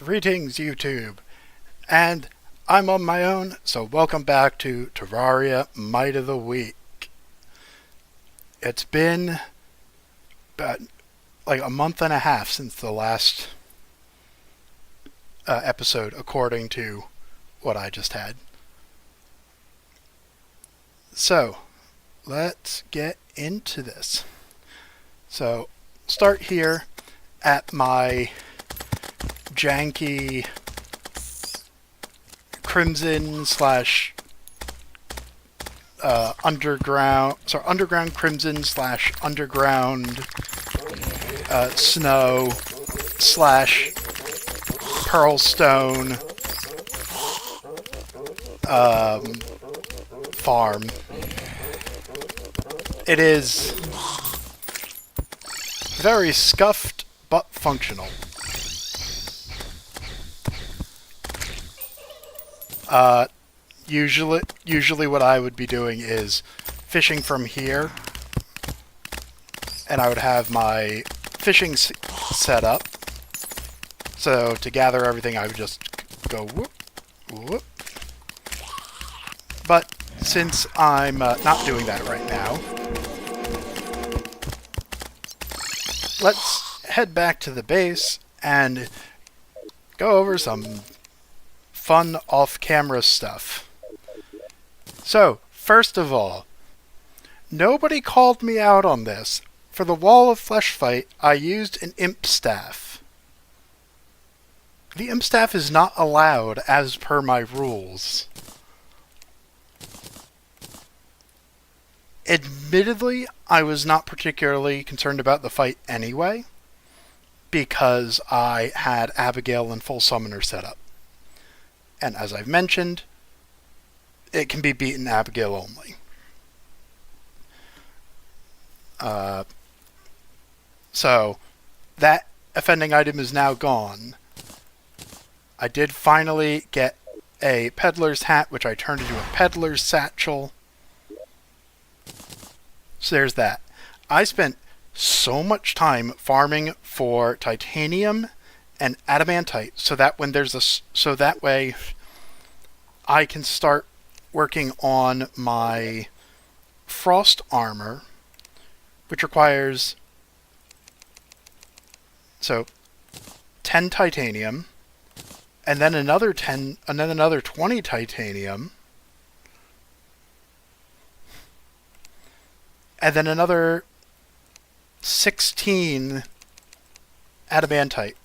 Greetings, YouTube, and I'm on my own, so welcome back to Terraria Might of the Week. It's been about like a month and a half since the last episode, according to what I just had. So, let's get into this. So, start here at my janky crimson slash underground crimson slash underground snow slash pearlstone farm. It is very scuffed but functional. Usually what I would be doing is fishing from here, and I would have my fishing set up. So to gather everything, I would just go whoop, whoop. But since I'm not doing that right now, let's head back to the base and go over some fun off-camera stuff. So, first of all, nobody called me out on this. For the Wall of Flesh fight, I used an imp staff. The imp staff is not allowed as per my rules. Admittedly, I was not particularly concerned about the fight anyway, because I had Abigail and full summoner set up. And as I've mentioned, it can be beaten Abigail only. So, that offending item is now gone. I did finally get a peddler's hat, which I turned into a peddler's satchel. So there's that. I spent so much time farming for titanium and adamantite, so that when so that way I can start working on my frost armor, which requires 10 titanium, and then another 10, and then another 20 titanium, and then another 16 adamantite.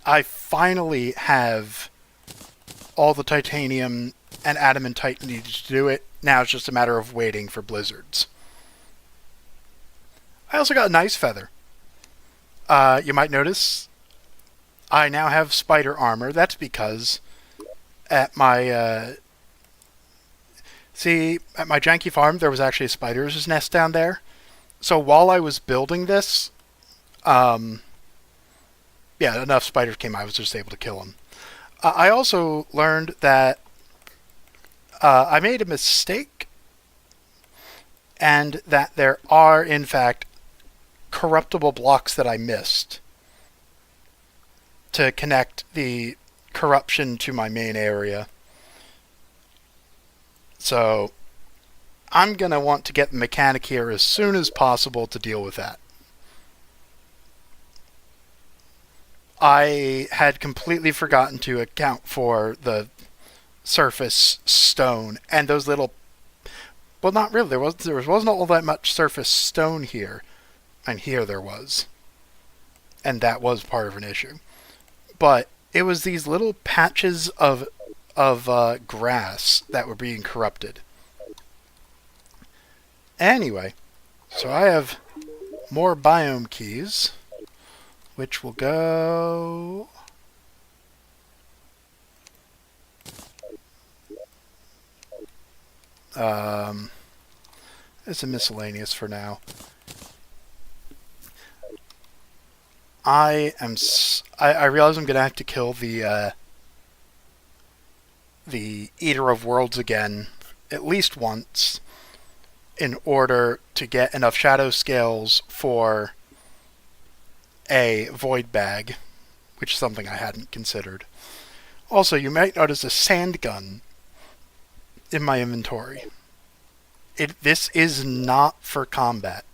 I finally have all the titanium and adamantite needed to do it. Now it's just a matter of waiting for blizzards. I also got a nice feather. You might notice I now have spider armor. That's because at my at my janky farm there was actually a spider's nest down there. So while I was building this, enough spiders came, I was just able to kill them. I also learned that I made a mistake, and that there are, in fact, corruptible blocks that I missed to connect the corruption to my main area. So, I'm going to want to get the mechanic here as soon as possible to deal with that. I had completely forgotten to account for the surface stone and those little... Well, not really. There wasn't all that much surface stone here. And here there was. And that was part of an issue. But it was these little patches of grass that were being corrupted. Anyway, so I have more biome keys, which will go... it's a miscellaneous for now. I realize I'm gonna have to kill the Eater of Worlds again at least once in order to get enough shadow scales for a void bag, which is something I hadn't considered. Also, you might notice a sand gun in my inventory. This is not for combat.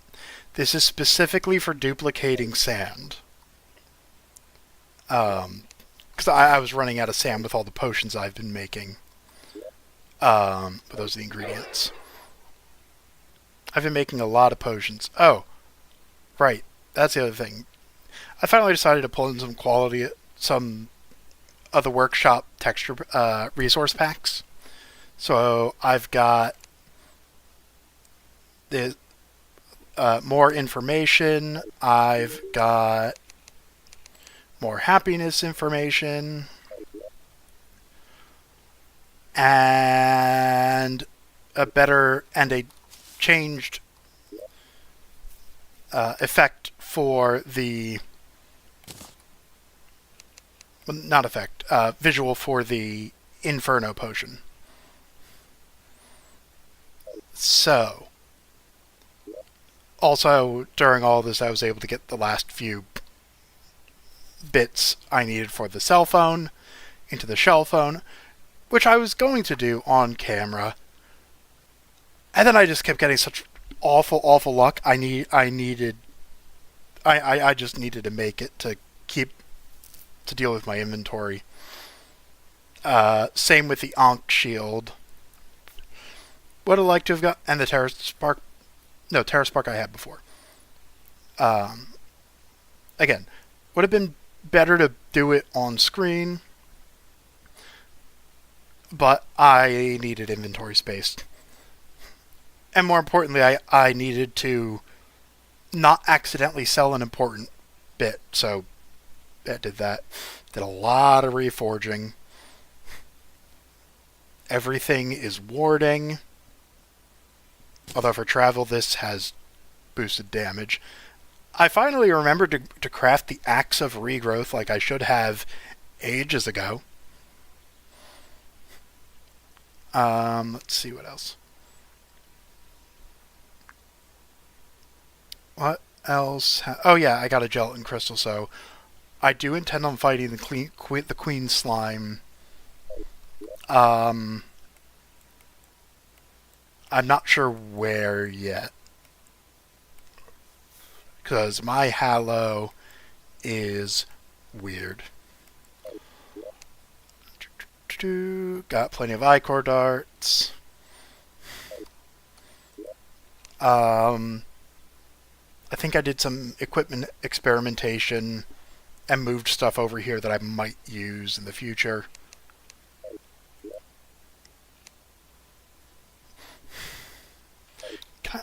This is specifically for duplicating sand. Because I was running out of sand with all the potions I've been making. But those are the ingredients. I've been making a lot of potions. Oh, right. That's the other thing. I finally decided to pull in some of the workshop texture resource packs. So I've got the more information. I've got more happiness information. And a changed effect for the visual for the Inferno potion. So, also during all this, I was able to get the last few bits I needed for the cell phone into the shell phone, which I was going to do on camera, and then I just kept getting such awful luck. I just needed to make it to deal with my inventory. Same with the Ankh shield. Would have liked to have got, and the Terra Spark I had before. Again, would have been better to do it on screen, but I needed inventory space. And more importantly, I needed to not accidentally sell an important bit, so I did that. Did a lot of reforging. Everything is warding. Although for travel, this has boosted damage. I finally remembered to craft the Axe of Regrowth like I should have ages ago. Let's see what else. What else? Oh yeah, I got a gelatin crystal, so I do intend on fighting the Queen Slime. I'm not sure where yet, because my Hallow is weird. Got plenty of ichor darts. I think I did some equipment experimentation and moved stuff over here that I might use in the future.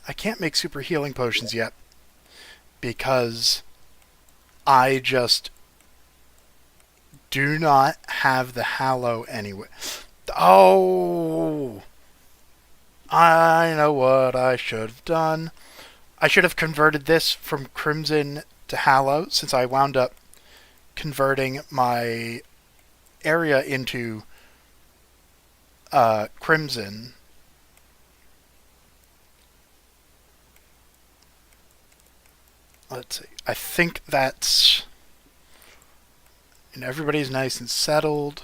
I can't make super healing potions yet because I just do not have the Hallow anyway. Oh! I know what I should have done. I should have converted this from Crimson to Hallow, since I wound up converting my area into Crimson. Let's see. I think that's... and everybody's nice and settled.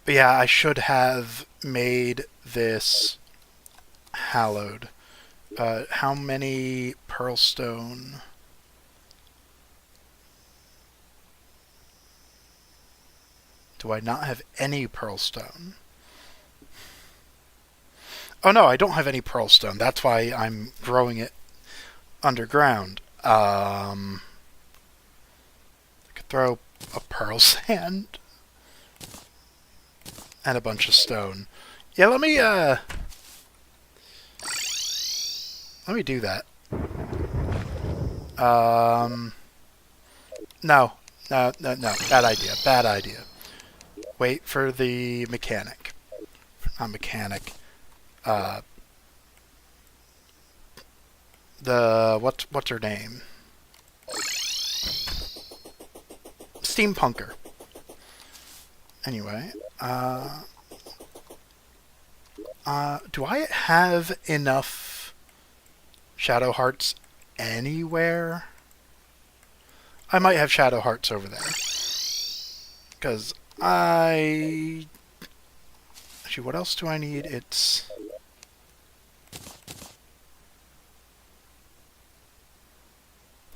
But yeah, I should have made this hallowed. How many pearlstone? Do I not have any pearlstone? Oh no, I don't have any pearlstone. That's why I'm growing it underground. I could throw a pearl sand and a bunch of stone. Yeah, let me do that. No. Bad idea. Wait for the mechanic. Not mechanic. What's her name? Steampunker. Anyway, do I have enough Shadow Hearts anywhere? I might have shadow hearts over there. Because I... Actually, what else do I need? It's...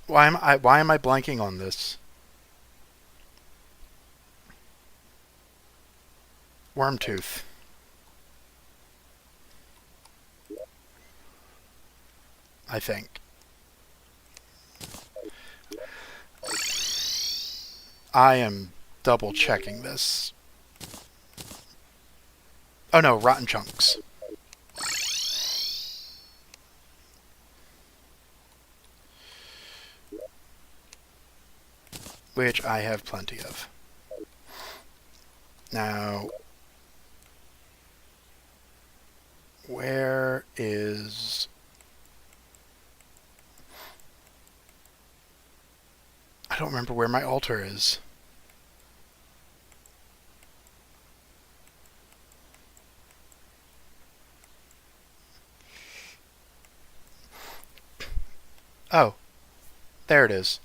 Why am I blanking on this? Wormtooth. I think. I am double checking this. Oh no, rotten chunks. Which I have plenty of. Now, where is... I don't remember where my altar is. Oh, there it is.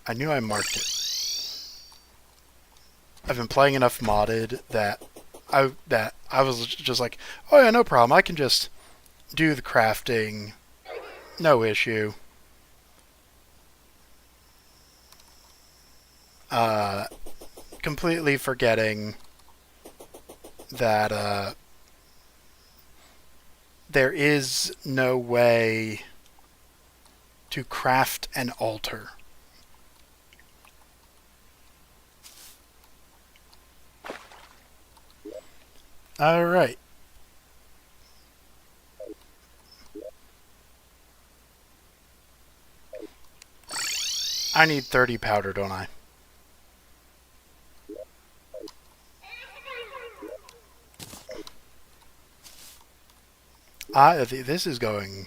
I knew I marked it. I've been playing enough modded that I was just like, oh yeah, no problem. I can just do the crafting, no issue. Completely forgetting that there is no way to craft an altar. Alright. I need 30 powder, don't I? This is going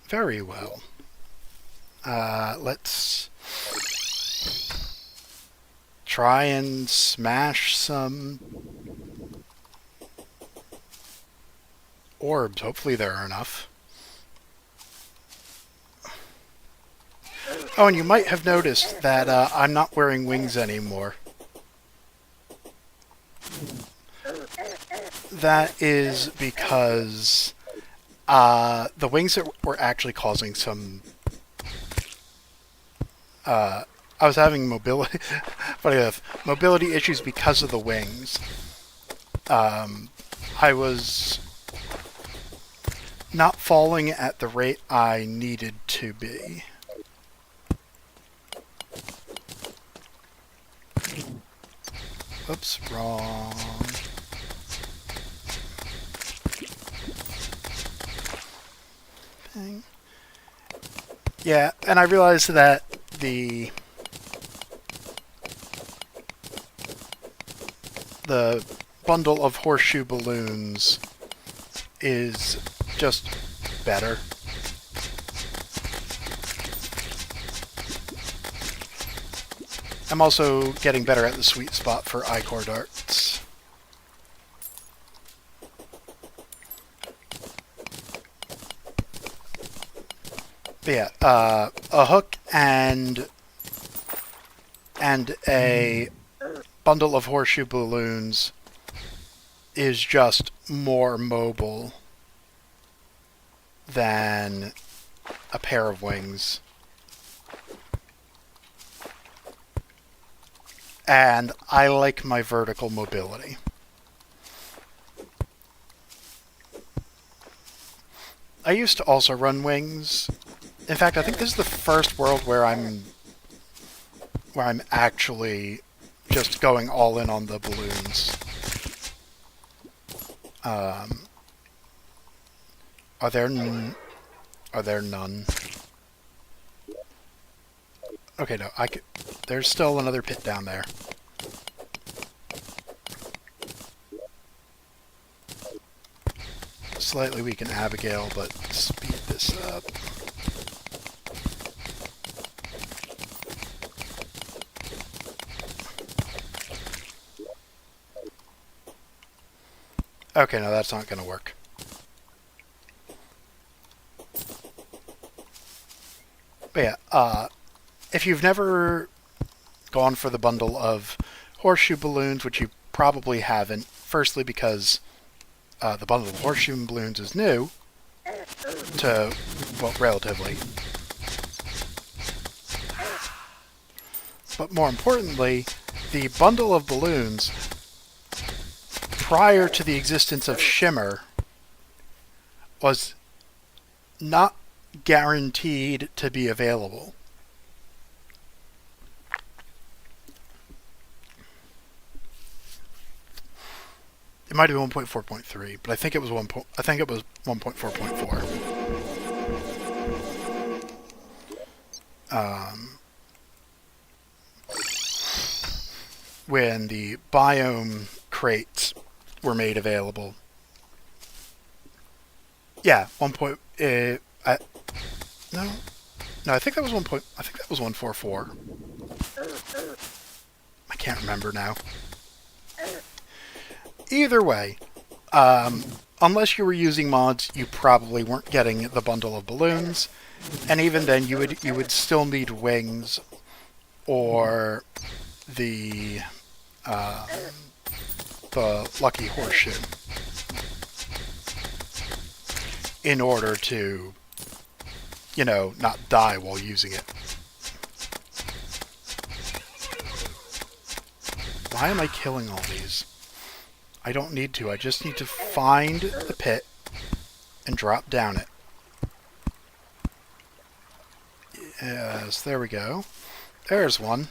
very well. Let's try and smash some orbs. Hopefully there are enough. Oh, and you might have noticed that I'm not wearing wings anymore. That is because the wings that were actually causing some... I was having mobility... funny enough, mobility issues because of the wings. I was not falling at the rate I needed to be. Oops, wrong. Thing. Yeah, and I realized that the bundle of horseshoe balloons is just better. I'm also getting better at the sweet spot for ichor darts. But yeah, a hook and a bundle of horseshoe balloons is just more mobile than a pair of wings. And I like my vertical mobility. I used to also run wings. In fact, I think this is the first world where I'm actually just going all in on the balloons. Are there none? Okay, no, there's still another pit down there. Slightly weaken Abigail, but speed this up. Okay, no, that's not going to work. If you've never gone for the bundle of horseshoe balloons, which you probably haven't, firstly because the bundle of horseshoe balloons is new to, well, relatively. But more importantly, the bundle of balloons, prior to the existence of Shimmer, was not guaranteed to be available. It might have been 1.4.3, but I think it was 1.4.4. When the biome crates were made available. Yeah, no, I think that was 1.4.4. I can't remember now. Either way, unless you were using mods, you probably weren't getting the bundle of balloons, and even then, you would still need wings or the lucky horseshoe in order to, not die while using it. Why am I killing all these? I don't need to. I just need to find the pit and drop down it. Yes, there we go. There's one.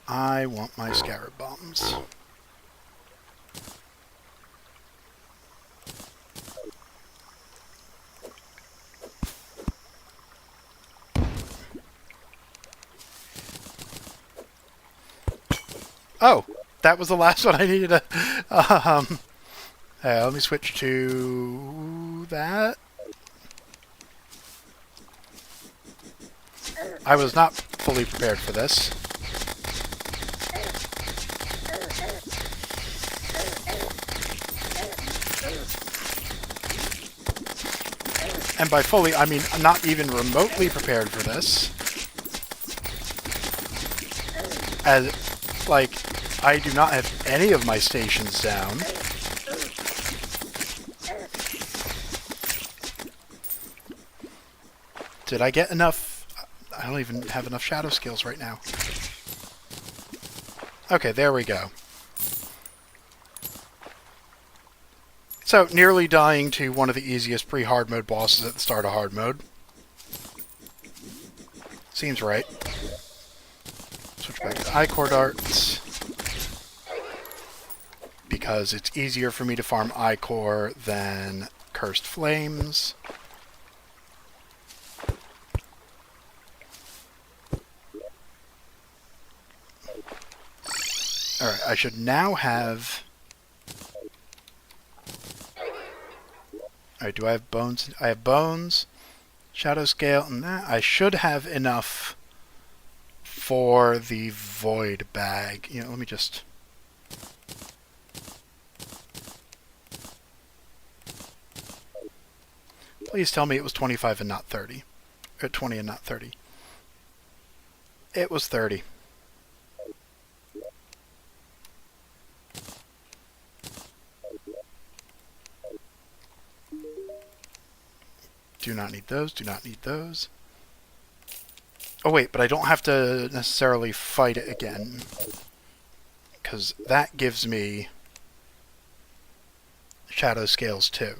I want my scarab bombs. Oh, that was the last one I needed to... let me switch to that. I was not fully prepared for this. And by fully, I mean not even remotely prepared for this. As, like, I do not have any of my stations down. Did I get enough? I don't even have enough shadow skills right now. Okay, there we go. So, nearly dying to one of the easiest pre-hard mode bosses at the start of hard mode. Seems right. Switch back to ichor darts. Because it's easier for me to farm ichor than cursed flames. Alright, I should now have... Alright, do I have bones? I have bones, shadow scale, and that. I should have enough for the void bag. Let me just... Please tell me it was 25 and not 30. Or 20 and not 30. It was 30. Do not need those, do not need those. Oh wait, but I don't have to necessarily fight it again. Because that gives me shadow scales too.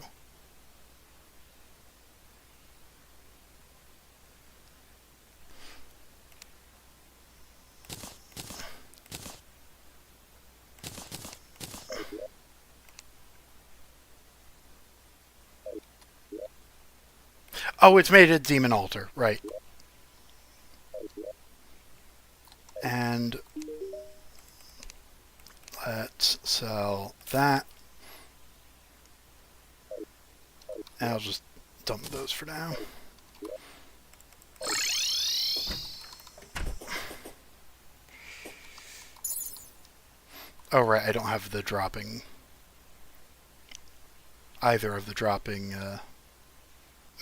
Oh, it's made a demon altar, right. And let's sell that. And I'll just dump those for now. Oh, right, I don't have the dropping... either of the dropping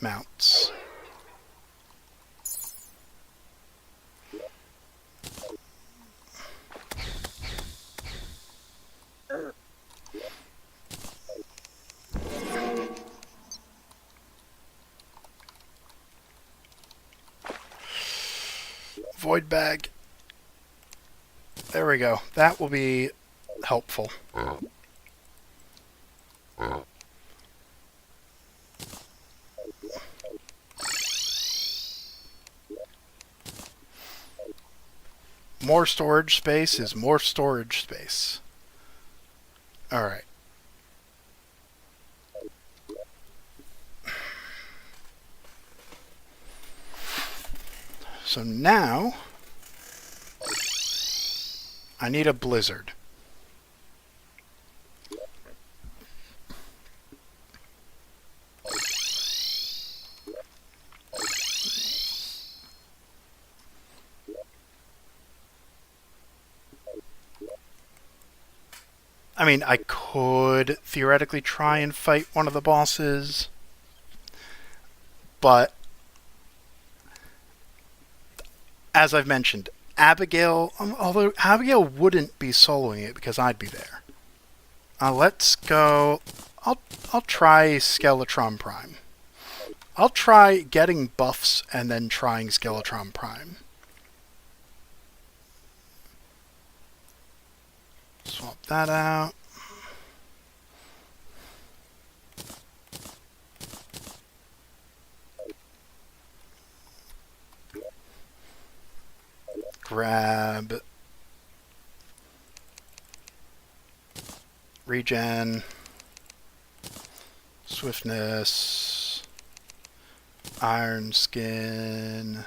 mounts. void bag. There we go. That will be helpful. More storage space is more storage space. Alright. So now I need a blizzard. I mean, I could theoretically try and fight one of the bosses, but as I've mentioned, Abigail, although Abigail wouldn't be soloing it because I'd be there. Let's go. I'll try Skeletron Prime. I'll try getting buffs and then trying Skeletron Prime. Swap that out. Grab. Regen. Swiftness. Iron Skin.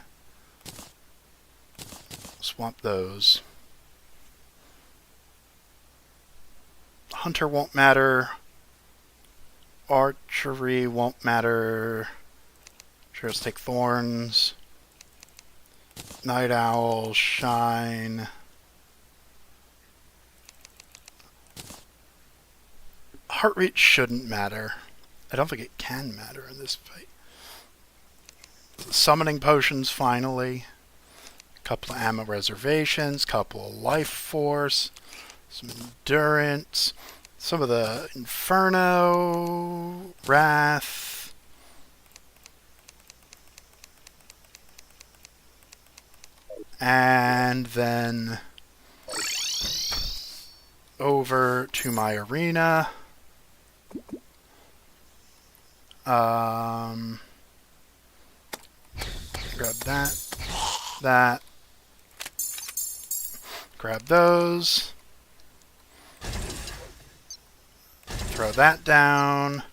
Swap those. Hunter won't matter. Archery won't matter. Sure, let's take Thorns. Night Owl, Shine. Heart rate shouldn't matter. I don't think it can matter in this fight. Summoning potions, finally. A couple of ammo reservations, couple of life force, some endurance, some of the Inferno, Wrath. And then over to my arena. Grab that. Grab those. Throw that down.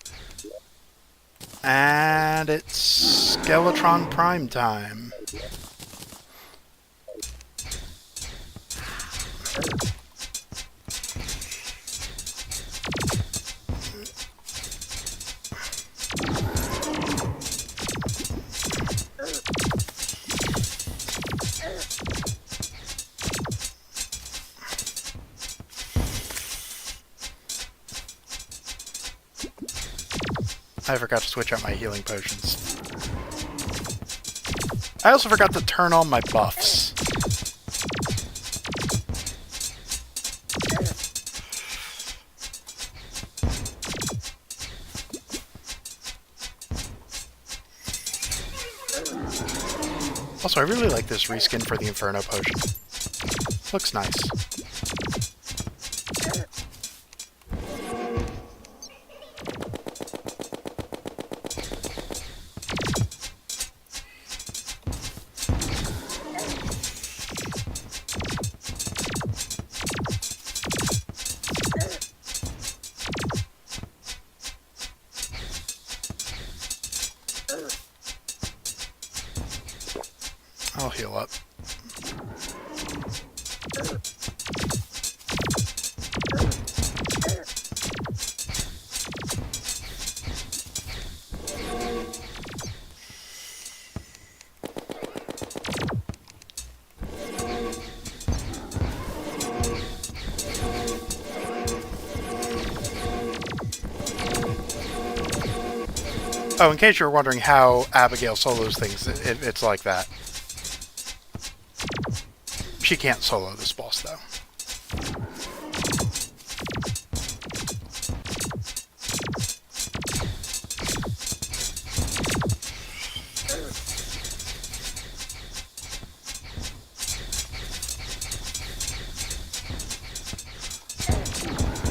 And it's Skeletron Prime time. I forgot to switch out my healing potions. I also forgot to turn on my buffs. Also, I really like this reskin for the Inferno potion. Looks nice. I'll heal up. Oh, in case you're wondering how Abigail solos things, it's like that. She can't solo this boss, though.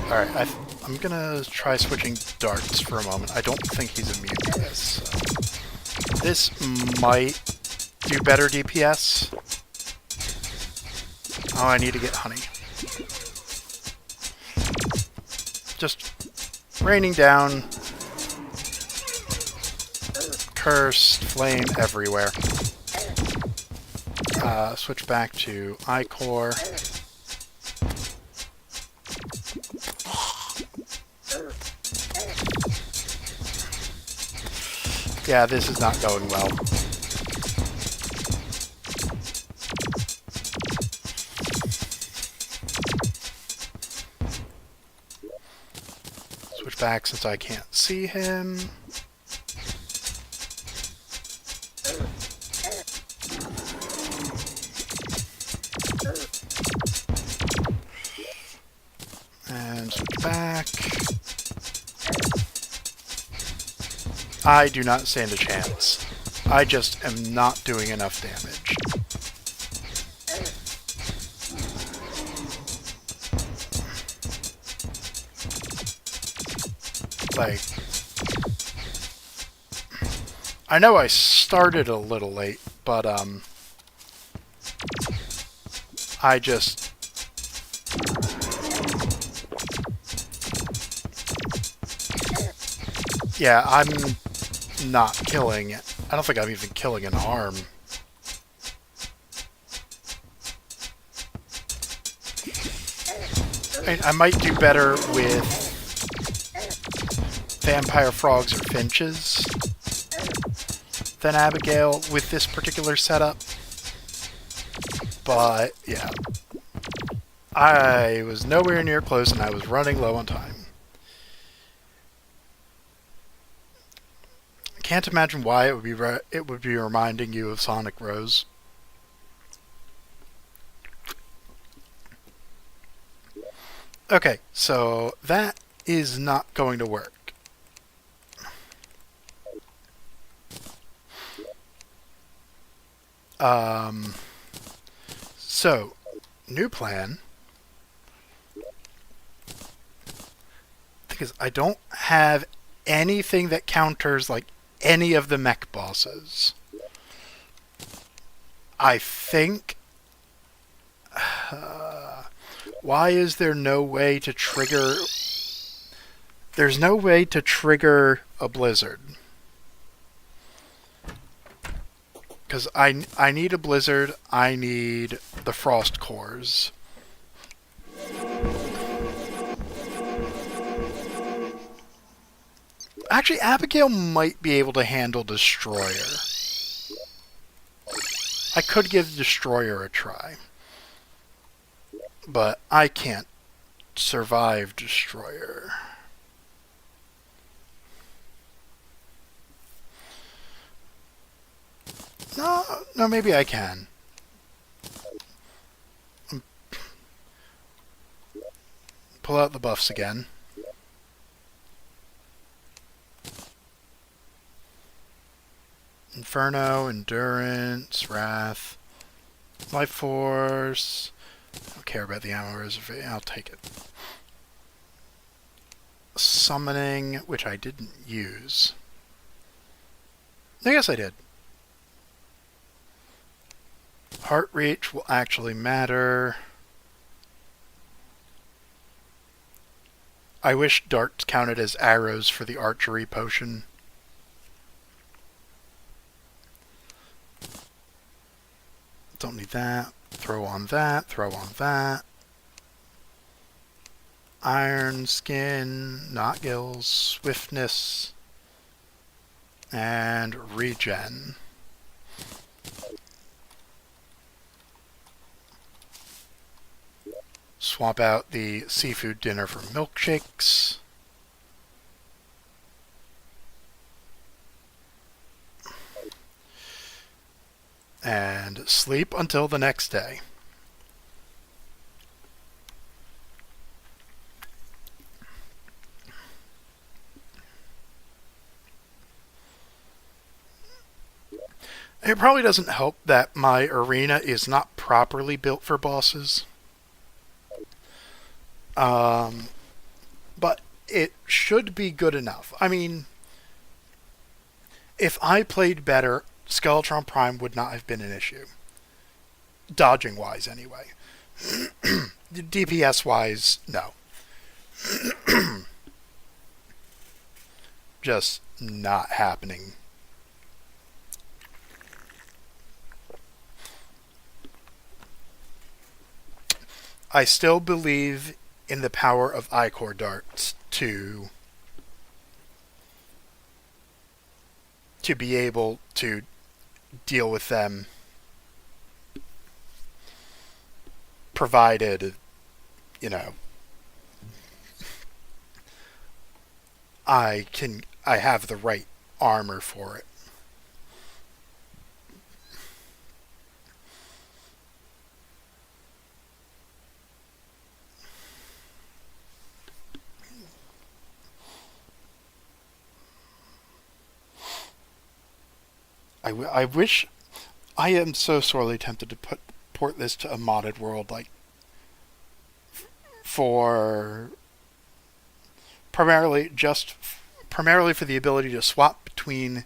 Alright, I'm gonna try switching darts for a moment. I don't think he's immune to this. So. This might do better DPS. Oh, I need to get honey. Just raining down. Cursed flame everywhere. Switch back to ichor. Yeah, this is not going well. Switch back since I can't see him. And switch back. I do not stand a chance. I just am not doing enough damage. Like, I know I started a little late, but I just yeah, I'm not killing it. I don't think I'm even killing an arm. I might do better with vampire frogs or finches than Abigail with this particular setup. But, yeah. I was nowhere near close and I was running low on time. Can't imagine why it would be reminding you of Sonic Rose. Okay, so that is not going to work. So, new plan. Because I don't have anything that counters, like, any of the mech bosses. I think... why is there no way to trigger... There's no way to trigger a blizzard. Because I need a blizzard, I need the frost cores. Actually, Abigail might be able to handle Destroyer. I could give Destroyer a try. But I can't survive Destroyer. No, maybe I can. Pull out the buffs again. Inferno, Endurance, Wrath, Life Force. I don't care about the ammo reservation. I'll take it. Summoning, which I didn't use. I guess I did. Heart Reach will actually matter. I wish darts counted as arrows for the archery potion. Don't need that. Throw on that. Throw on that. Iron Skin, Not Gills, Swiftness, and Regen. Swap out the seafood dinner for milkshakes. And sleep until the next day. It probably doesn't help that my arena is not properly built for bosses. it should be good enough. I mean, if I played better, Skeletron Prime would not have been an issue. Dodging wise, anyway. DPS wise, no. Just not happening. I still believe in the power of ichor darts to be able to deal with them, provided, you know, I have the right armor for it. I wish. I am so sorely tempted to port this to a modded world, like for primarily for the ability to swap between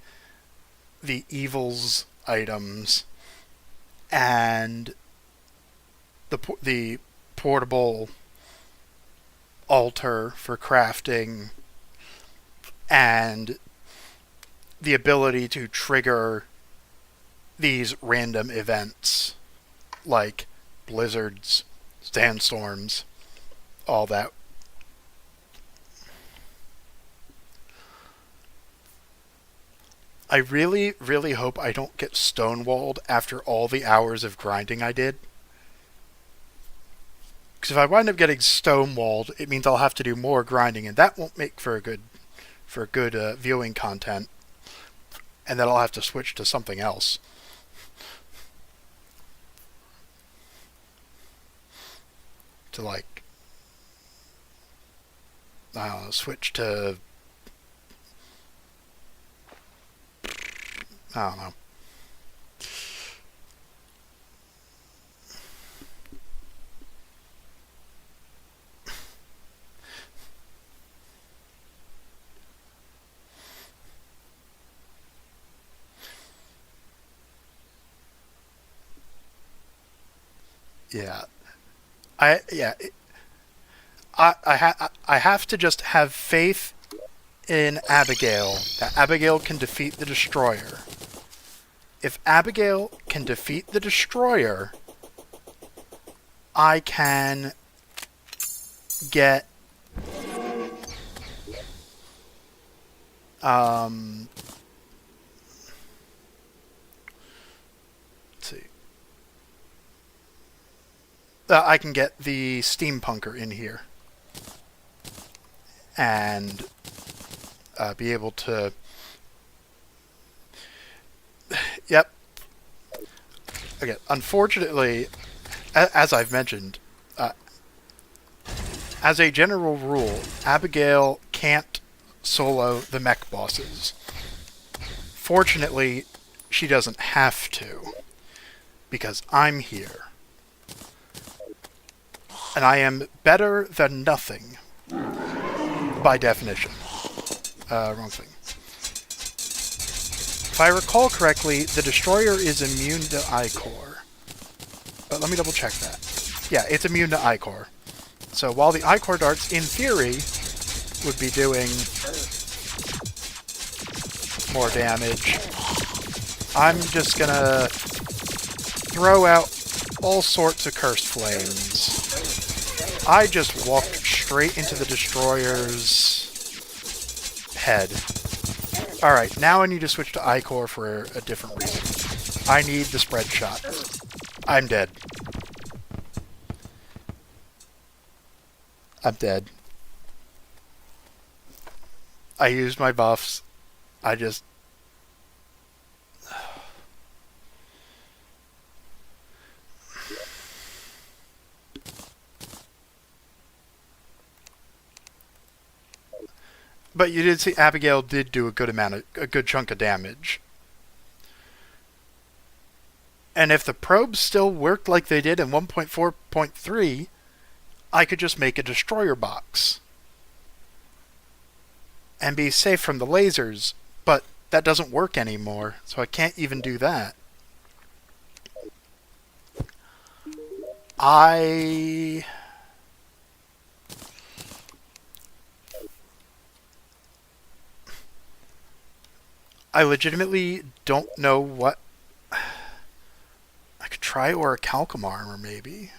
the evils items and the portable altar for crafting, and the ability to trigger these random events like blizzards, sandstorms, all that. I really, really hope I don't get stonewalled after all the hours of grinding I did. Because if I wind up getting stonewalled, it means I'll have to do more grinding, and that won't make for good viewing content. And then I'll have to switch to something else. To, like, I don't know, switch to, I don't know. Yeah. I have to just have faith in Abigail, that Abigail can defeat the Destroyer. If Abigail can defeat the Destroyer, I can get I can get the steampunker in here and be able to. Yep. Okay. Unfortunately, as I've mentioned, as a general rule, Abigail can't solo the mech bosses. Fortunately, she doesn't have to, because I'm here. And I am better than nothing, by definition. Wrong thing. If I recall correctly, the Destroyer is immune to ichor. But let me double check that. Yeah, it's immune to ichor. So while the ichor darts, in theory, would be doing more damage, I'm just gonna throw out all sorts of cursed flames. I just walked straight into the Destroyer's head. Alright, now I need to switch to ichor for a different reason. I need the spread shot. I'm dead. I'm dead. I used my buffs. I just... But you did see Abigail did do a good chunk of damage. And if the probes still worked like they did in 1.4.3, I could just make a destroyer box. and be safe from the lasers, but that doesn't work anymore, so I can't even do that. I legitimately don't know what... I could try or a calcum armor, maybe.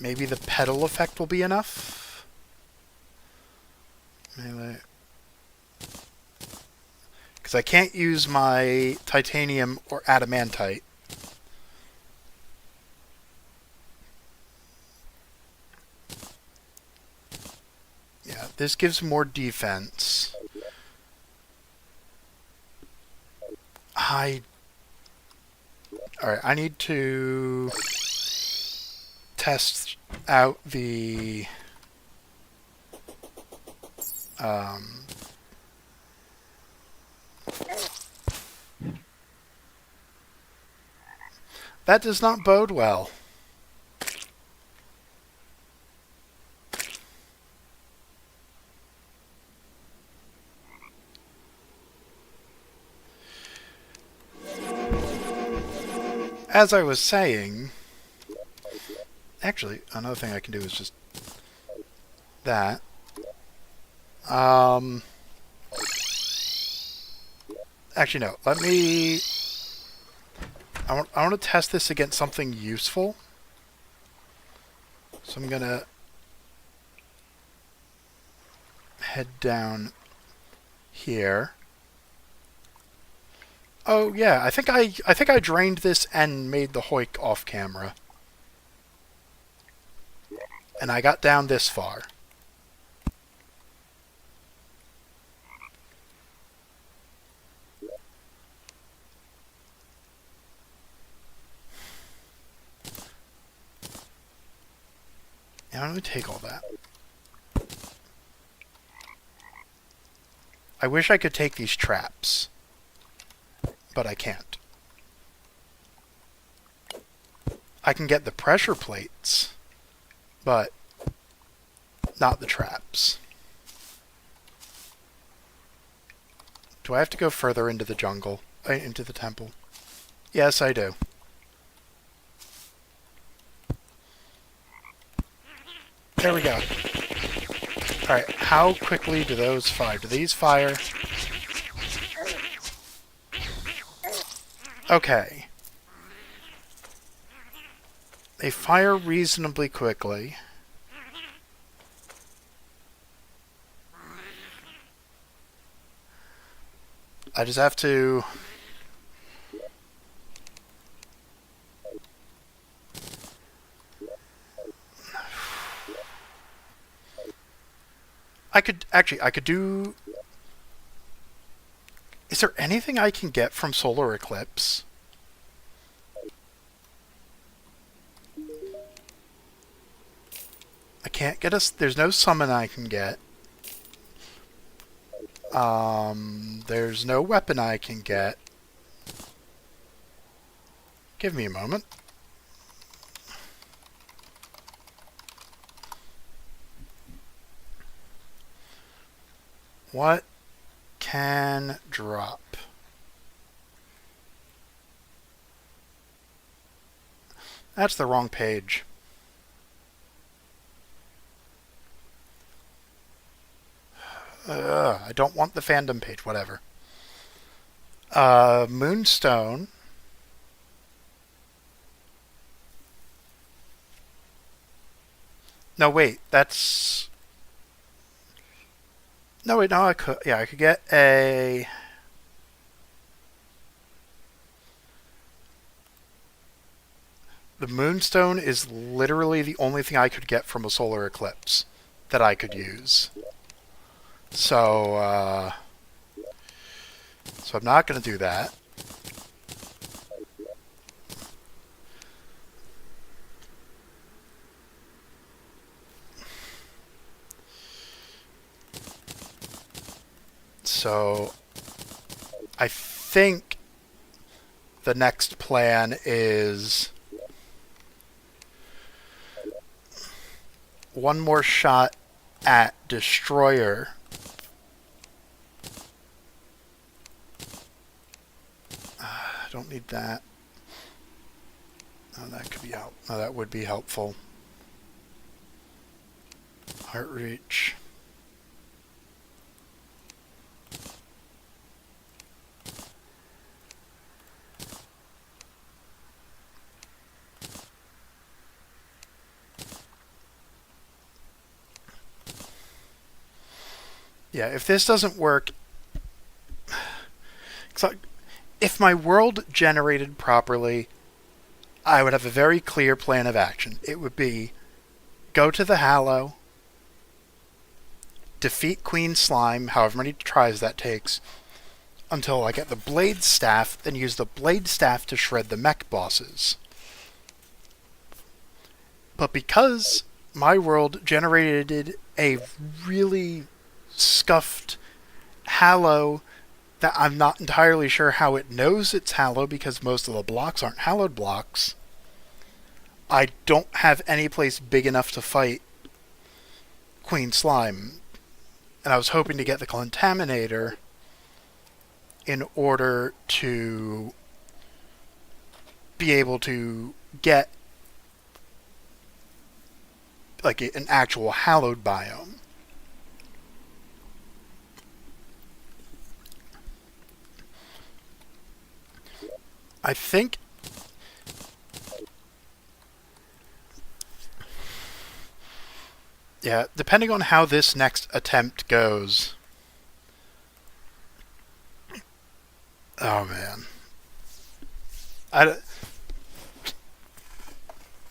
Maybe the pedal effect will be enough? Melee. Because I can't use my titanium or adamantite. Yeah, this gives more defense. Alright, I need to test out the that does not bode well. As I was saying, actually, another thing I can do is just that. Actually, no. Let me... I want to test this against something useful. So I'm going to head down here. Oh yeah, I think I drained this and made the hoik off camera. And I got down this far. Now I'm going to take all that. I wish I could take these traps, but I can't. I can get the pressure plates, but not the traps. Do I have to go further into the jungle? Into the temple? Yes, I do. There we go. Alright, how quickly do those fire? Do these fire? Okay. They fire reasonably quickly. I just have to... I could do... Is there anything I can get from solar eclipse? I can't get us... There's no summon I can get. There's no weapon I can get. Give me a moment. What can drop? That's the wrong page. I don't want the fandom page, whatever. Moonstone. No, wait, that's... No, wait, no, I could... Yeah, I could get a... The Moonstone is literally the only thing I could get from a solar eclipse that I could use. So, so I'm not going to do that. So, I think the next plan is one more shot at Destroyer. I don't need that. Oh, that could be help. Oh, that would be helpful. Heart reach. Yeah, if this doesn't work, if my world generated properly, I would have a very clear plan of action. It would be go to the Hallow, defeat Queen Slime, however many tries that takes, until I get the Blade Staff, then use the Blade Staff to shred the mech bosses. But because my world generated a really scuffed Hallow that I'm not entirely sure how it knows it's Hallow because most of the blocks aren't hallowed blocks, I don't have any place big enough to fight Queen Slime. And I was hoping to get the Contaminator in order to be able to get like an actual hallowed biome. I think yeah, depending on how this next attempt goes. Oh man.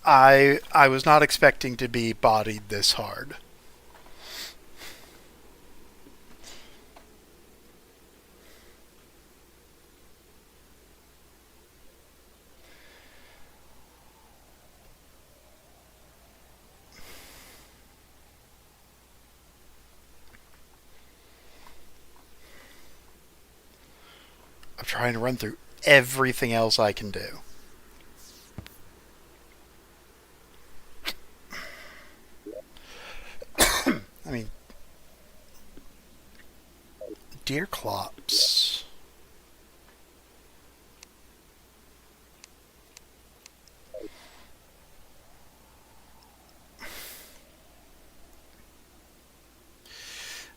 I was not expecting to be bodied this hard. I'm trying to run through everything else I can do. I mean, deer clops.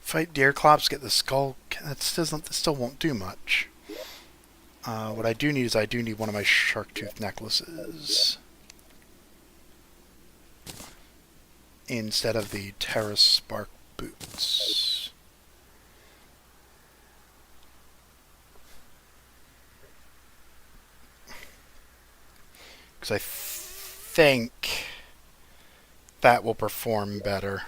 Fight deer clops, get the skull. That still won't do much. What I do need is one of my shark tooth necklaces instead of the Terra Spark boots. Because I think that will perform better.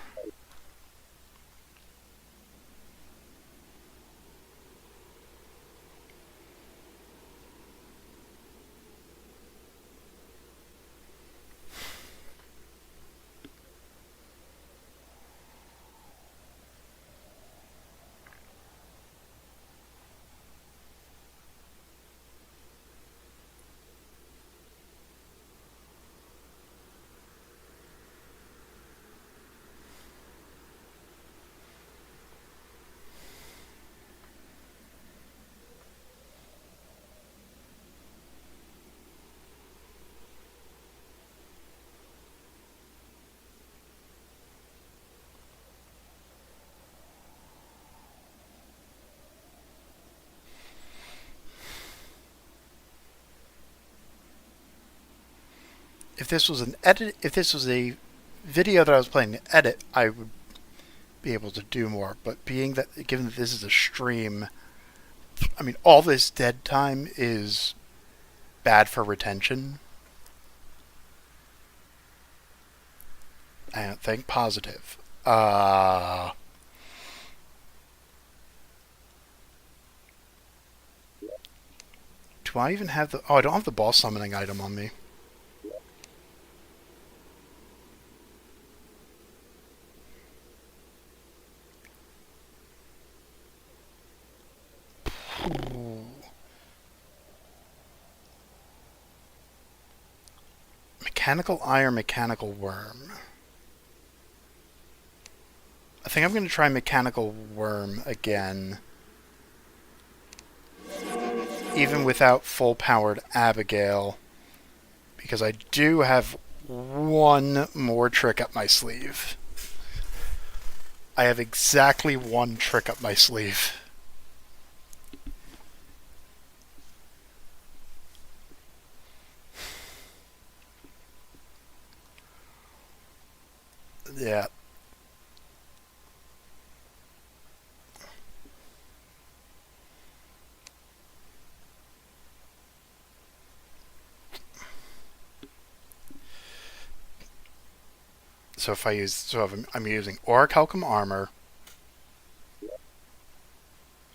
If this was a video that I was planning to edit, I would be able to do more. But given that this is a stream, I mean, all this dead time is bad for retention. I don't think positive. Do I even have the... Oh, I don't have the boss summoning item on me. Mechanical eye or mechanical worm? I think I'm going to try Mechanical Worm again. Even without full-powered Abigail. Because I do have one more trick up my sleeve. I have exactly one trick up my sleeve. Yeah. So if I'm using Orichalcum Armor,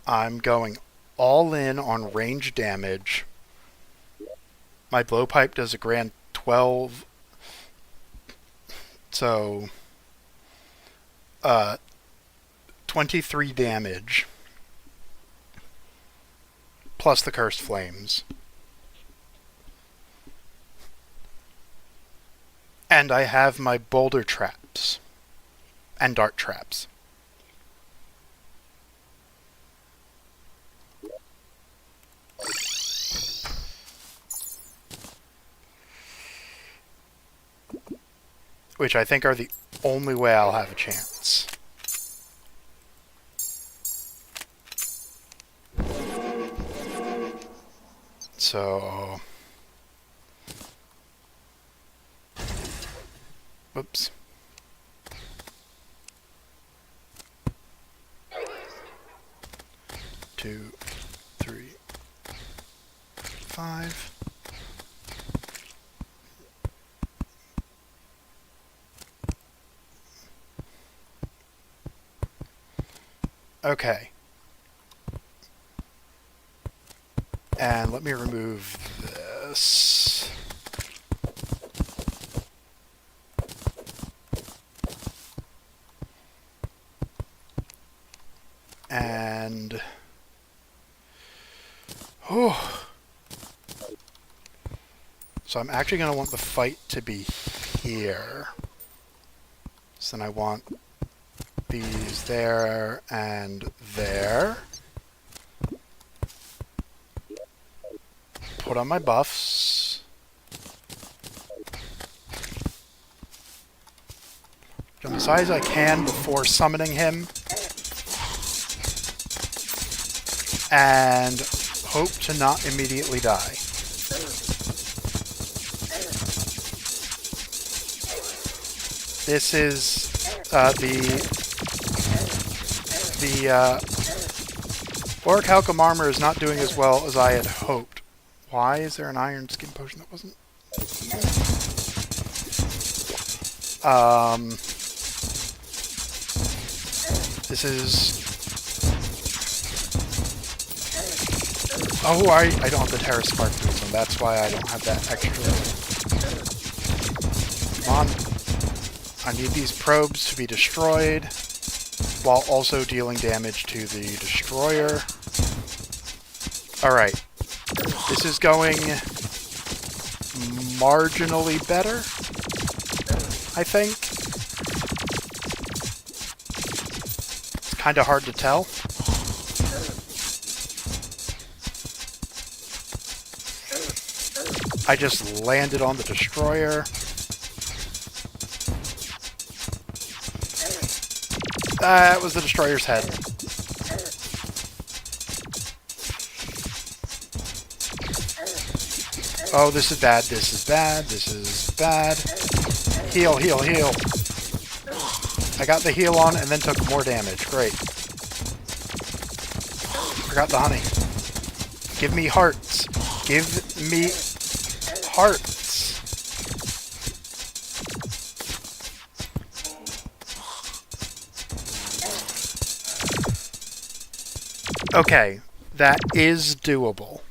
I'm going all in on range damage. My Blowpipe does a grand 12, so 23 damage, plus the Cursed Flames. And I have my boulder traps and dart traps. Which I think are the only way I'll have a chance. So... Whoops. Two, three, 5. Okay. And let me remove this. And... oh. So I'm actually going to want the fight to be here. So then I want these there and there. Put on my buffs. Jump as high as I can before summoning him. And hope to not immediately die. This is the Orichalcum Armor is not doing as well as I had hoped. Why is there an iron skin potion that wasn't? This is... oh, I don't have the Terra Spark boots, and that's why I don't have that extra. Come on. I need these probes to be destroyed, while also dealing damage to the destroyer. Alright. This is going marginally better, I think. It's kind of hard to tell. I just landed on the destroyer. That was the destroyer's head. Oh, this is bad, this is bad, this is bad. Heal, heal, heal. I got the heal on and then took more damage. Great. Forgot the honey. Give me hearts. Give me hearts. Okay, that is doable.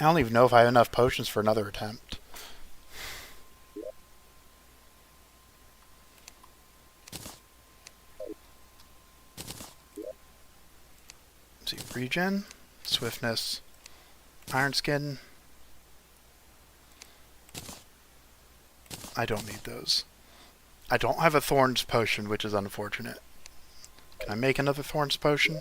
I don't even know if I have enough potions for another attempt. Let's see, regen, swiftness, iron skin. I don't need those. I don't have a Thorns potion, which is unfortunate. Can I make another Thorns potion?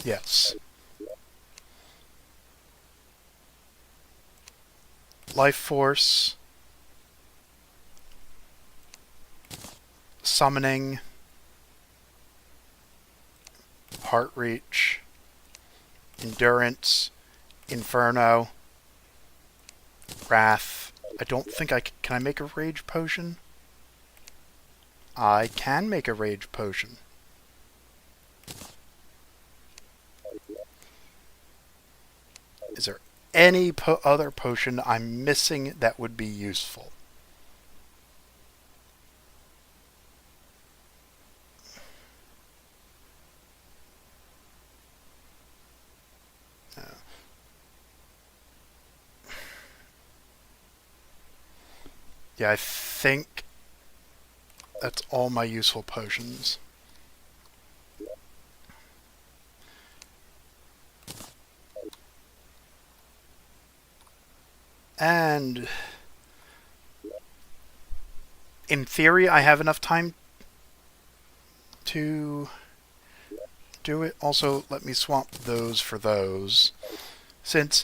Yes. Life Force. Summoning. Heart Reach. Endurance. Inferno. Wrath. I don't think I can I make a Rage Potion? I can make a Rage Potion. Is there any other potion I'm missing that would be useful? No. Yeah, I think that's all my useful potions. And in theory, I have enough time to do it. Also, let me swap those for those. Since,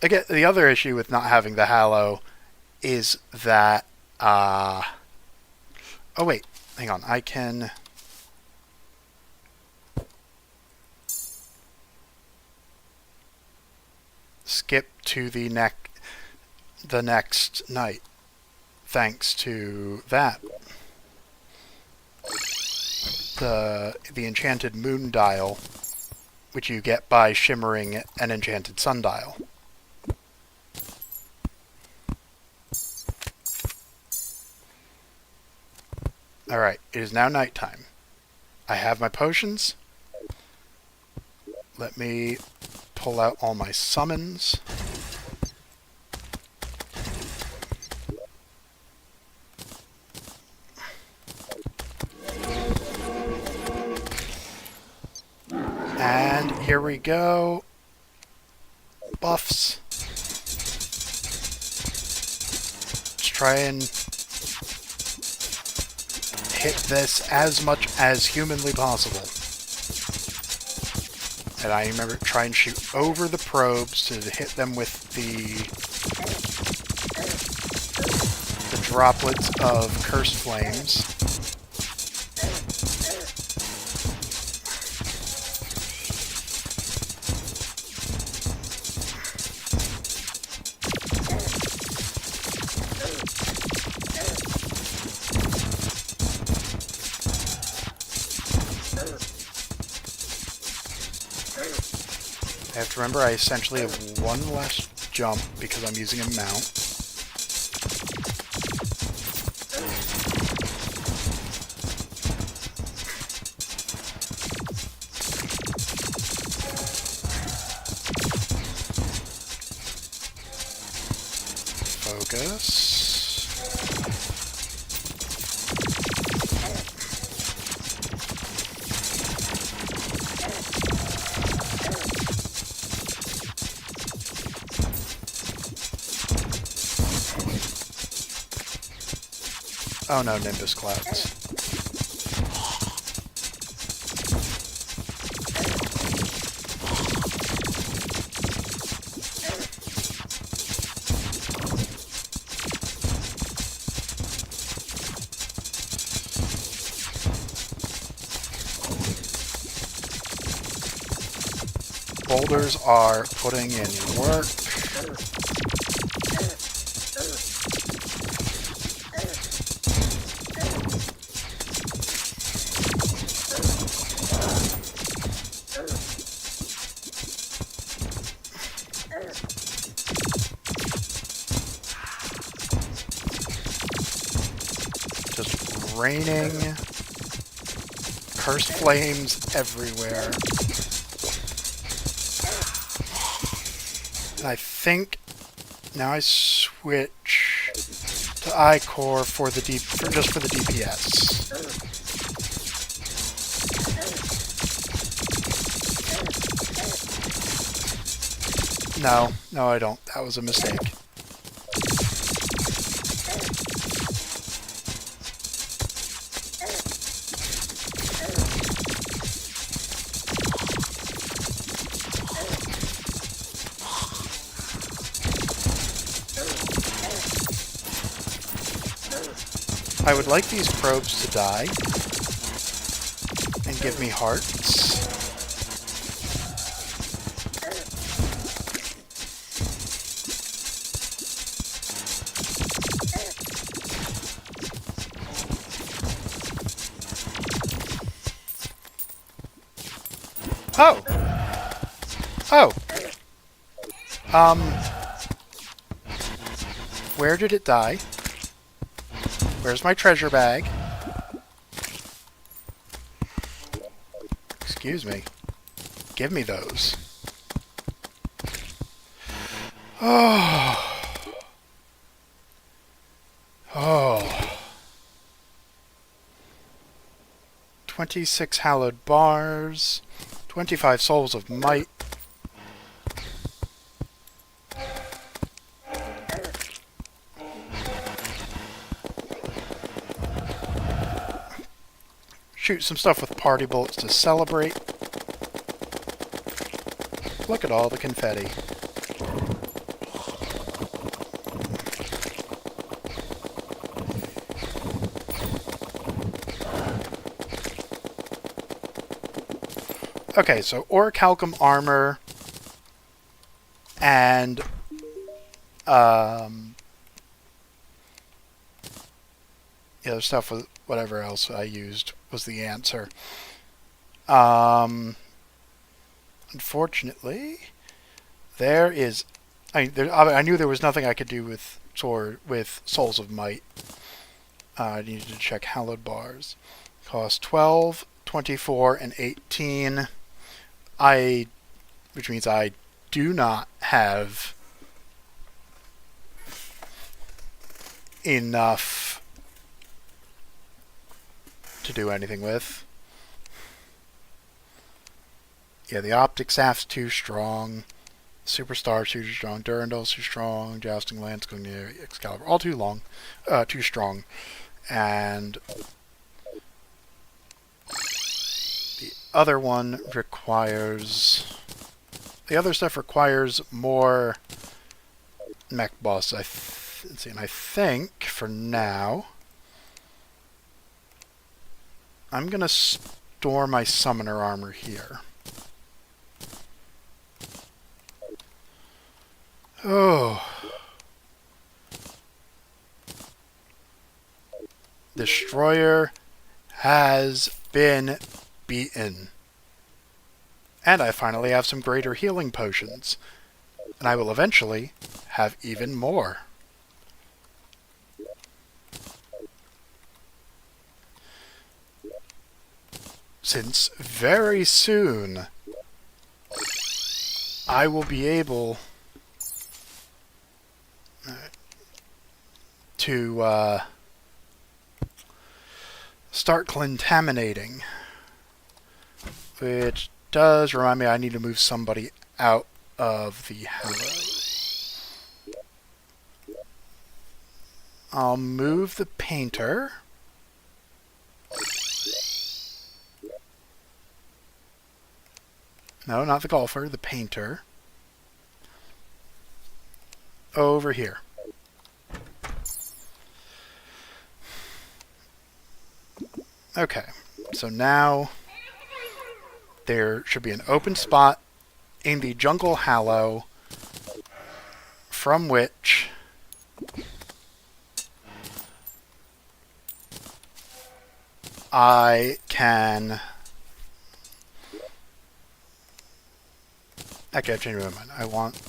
again, the other issue with not having the Hallow is that, oh wait, hang on, I can skip to the next night, thanks to that. The enchanted moon dial, which you get by shimmering an enchanted sundial. Alright, it is now nighttime. I have my potions. Let me pull out all my summons. And here we go. Buffs. Let's try and hit this as much as humanly possible. And I remember try and shoot over the probes to hit them with the droplets of cursed flames. I have to remember I essentially have one less jump because I'm using a mount. Focus. Oh no, Nimbus Clouds. Boulders are putting in work. Just raining cursed flames everywhere. And I think now I switch to ichor for the just for the DPS. No, no I don't. That was a mistake. I would like these probes to die and give me hearts. Oh! Oh! Where did it die? Where's my treasure bag? Excuse me. Give me those. Oh. Oh. 26 hallowed bars. 25 souls of might. Shoot some stuff with party bullets to celebrate. Look at all the confetti. Okay, so orichalcum armor and the other stuff with whatever else I used was the answer. Unfortunately, there is. I knew there was nothing I could do with Souls of Might. I needed to check hallowed bars. Cost 12, 24, and 18. Which means I do not have enough to do anything with. Yeah, the optic staff's too strong. Superstar's too strong. Durandal's too strong. Jousting Lance, Excalibur, all too long, too strong. And the other one requires. The other stuff requires more mech boss. Let's see, and I think for now I'm gonna store my summoner armor here. Oh. Destroyer has been beaten. And I finally have some greater healing potions. And I will eventually have even more. Since very soon I will be able to start contaminating, which does remind me I need to move somebody out of the Hallows. I'll move the painter. No, not the golfer, the painter. Over here. Okay, so now there should be an open spot in the Jungle Hallow from which I can... Actually, I've changed my mind. I want...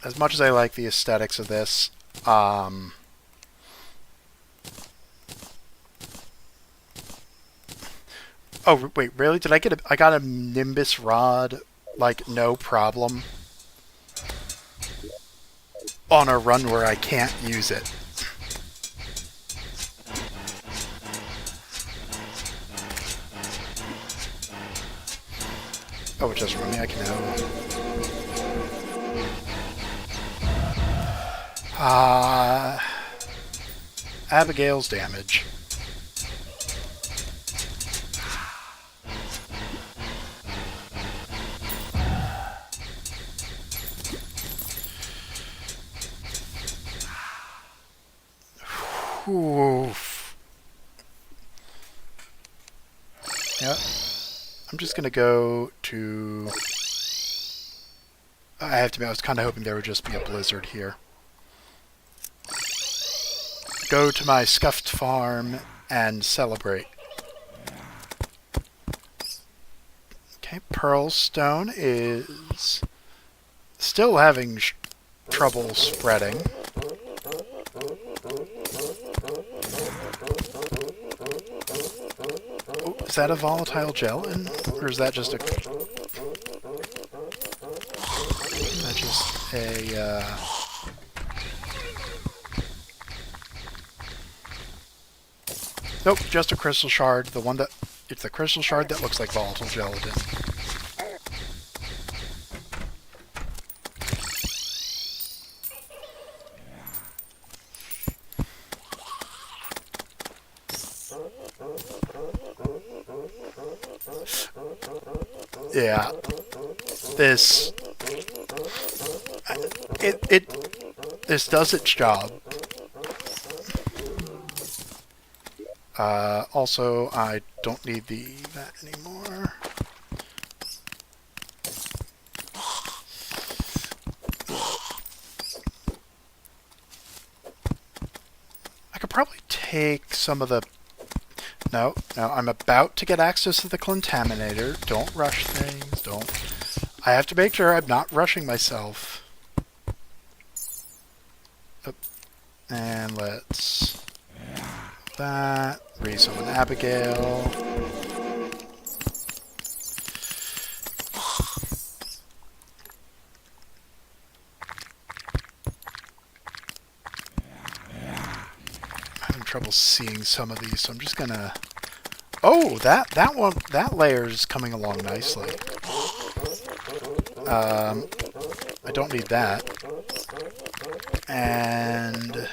As much as I like the aesthetics of this, oh, wait, really? Did I get I got a Nimbus Rod, like, no problem? On a run where I can't use it. Oh, it just from me, I can know. Abigail's damage. Oof. Yep. I'm just gonna go to... I have to admit, I was kind of hoping there would just be a blizzard here. Go to my scuffed farm and celebrate. Okay, Pearl Stone is still having trouble spreading. Oh, is that a volatile gelatin? Or is that just a... That's just a... Nope, just a crystal shard. The one that... It's the crystal shard that looks like volatile gelatin. Yeah. This... This does its job. Also, I don't need that anymore. I could probably take some of the... No, I'm about to get access to the contaminator. Don't rush things, don't... I have to make sure I'm not rushing myself. Oh. And let's... that, resummon Abigail. I'm having trouble seeing some of these, so I'm just gonna... Oh, that layer's coming along nicely. I don't need that. And...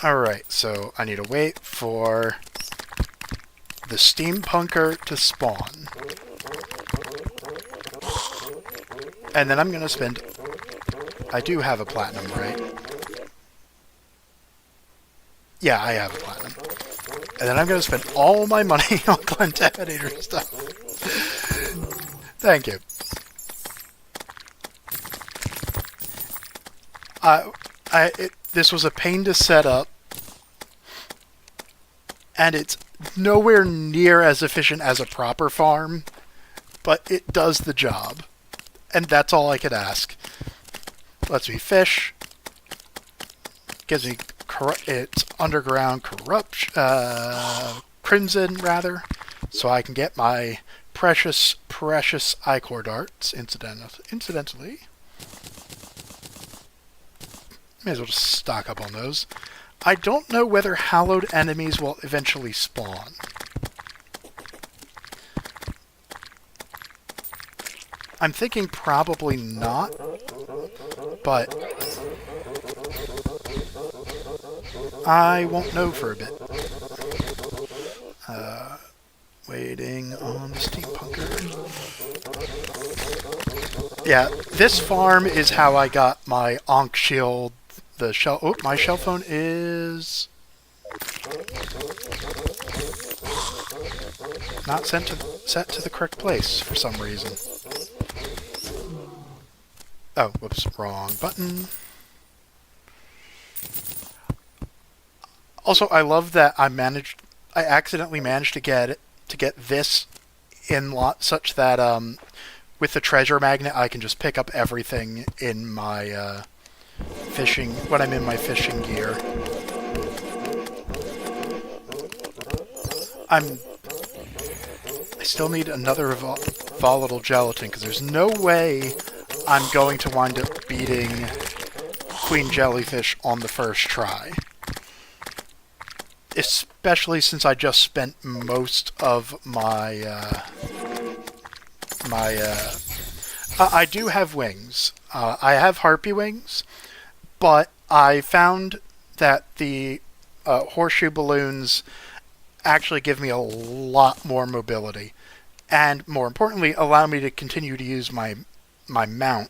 Alright, so I need to wait for the steampunker to spawn. And then I'm going to spend... I do have a platinum, right? Yeah, I have a platinum. And then I'm going to spend all my money on contaminator stuff. Thank you. This was a pain to set up. And it's nowhere near as efficient as a proper farm. But it does the job. And that's all I could ask. Lets me fish. Gives me it's underground crimson, rather. So I can get my precious ichor darts, incidentally. May as well just stock up on those. I don't know whether hallowed enemies will eventually spawn. I'm thinking probably not, but I won't know for a bit. Waiting on the steampunker. Yeah, this farm is how I got my Ankh shield. The shell. Oh, my shell phone is not set to the correct place for some reason. Oh, whoops, wrong button. Also, I love that I accidentally managed to get this in lot such that with the treasure magnet I can just pick up everything in my fishing when I'm in my fishing gear. I still need another volatile gelatin, because there's no way I'm going to wind up beating Queen Jellyfish on the first try. Especially since I just spent most of my, I do have wings. I have harpy wings, but I found that the horseshoe balloons actually give me a lot more mobility. And more importantly, allow me to continue to use my mount,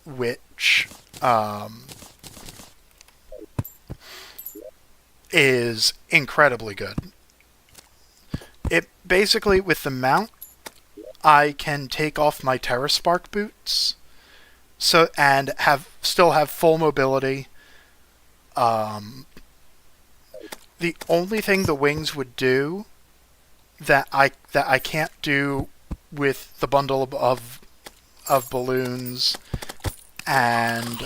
which is incredibly good. It basically, with the mount, I can take off my Terraspark boots, and still have full mobility. The only thing the wings would do that I can't do with the bundle of balloons and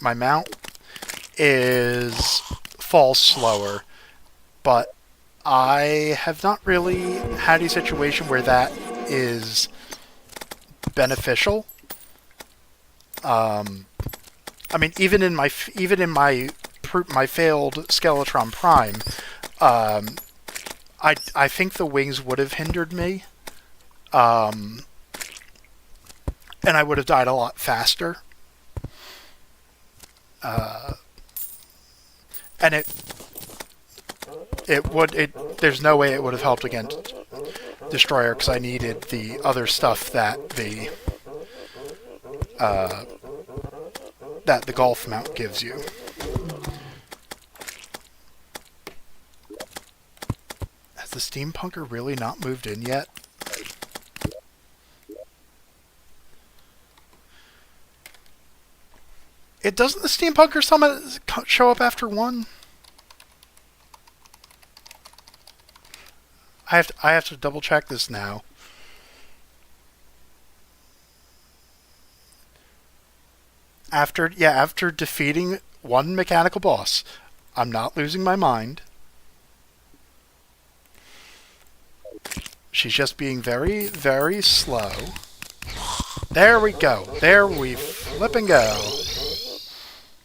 my mount is fall slower, but I have not really had a situation where that is beneficial. I mean, even in my failed Skeletron Prime, I think the wings would have hindered me, and I would have died a lot faster. And there's no way it would have helped against Destroyer, because I needed the other stuff that the golf mount gives you. Has the steampunker really not moved in yet? Doesn't the steampunker summon show up after 1? I have to double check this now. After defeating 1 mechanical boss. I'm not losing my mind. She's just being very, very slow. There we go. There we flip and go.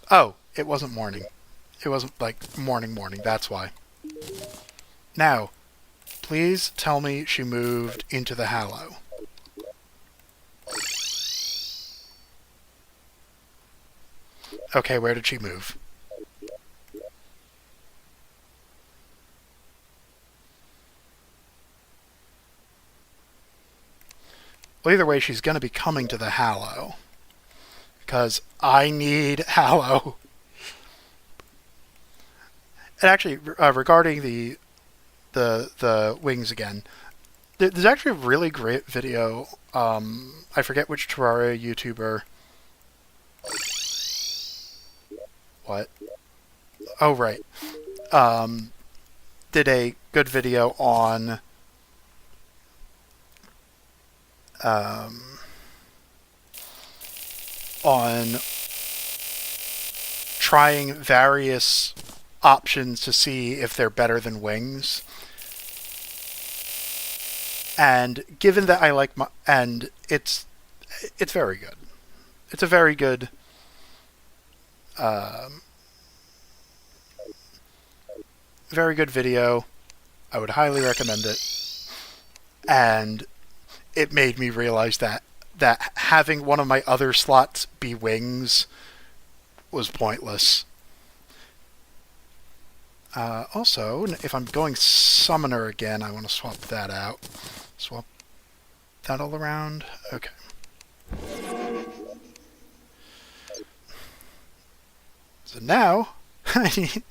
Oh, it wasn't morning. It wasn't like morning. That's why. Now, please tell me she moved into the Hallow. Okay, where did she move? Well, either way, she's going to be coming to the Hallow. Because I need Hallow. And actually, regarding the wings again, there's actually a really great video. I forget which Terraria YouTuber. What? Oh, right. Did a good video on trying various options to see if they're better than wings. And given that I like it's very good. It's a very good video. I would highly recommend it. And it made me realize that having one of my other slots be wings was pointless. Also, if I'm going summoner again, I want to swap that out. Swap that all around. Okay. So now, the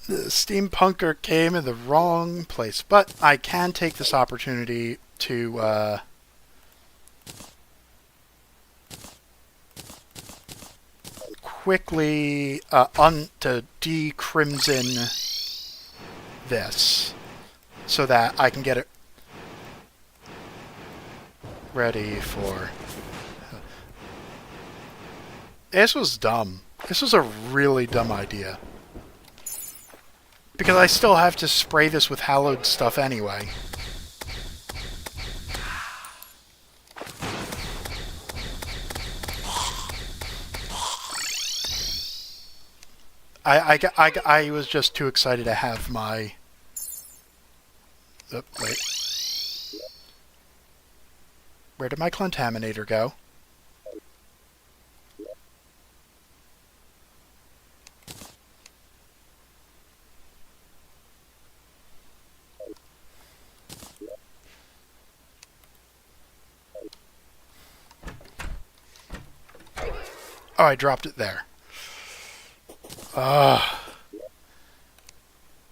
steampunker came in the wrong place, but I can take this opportunity to quickly to de-crimson this so that I can get it ready for... This was dumb. This was a really dumb idea. Because I still have to spray this with hallowed stuff anyway. I was just too excited to have my... Oh, wait. Where did my contaminator go? Oh, I dropped it there.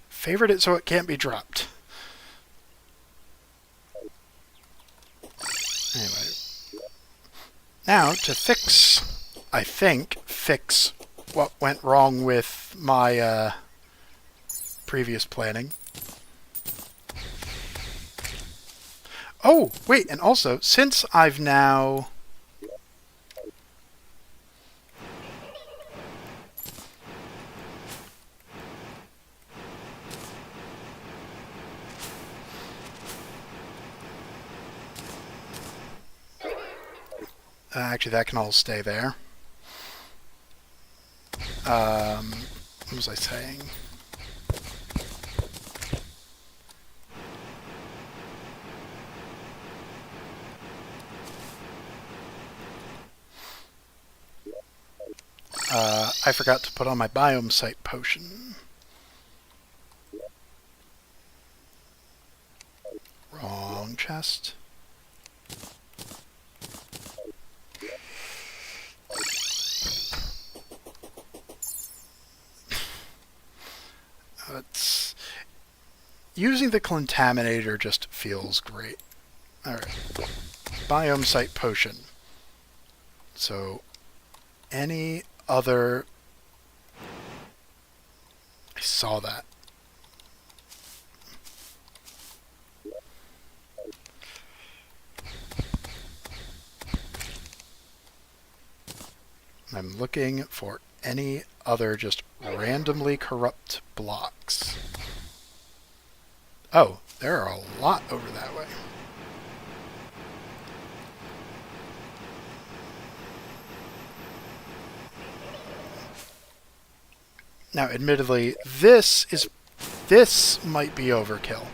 Favorite it so it can't be dropped. Anyway. Now, to fix, I think, fix what went wrong with my previous planning. Oh, wait, and also, since I've now... actually, that can all stay there. What was I saying? I forgot to put on my biome site potion. Wrong chest. It's... Using the contaminator just feels great. Alright. Biome site potion. So, any other... I saw that. I'm looking for any other just randomly corrupt blocks. Oh, there are a lot over that way. Now, admittedly, this might be overkill.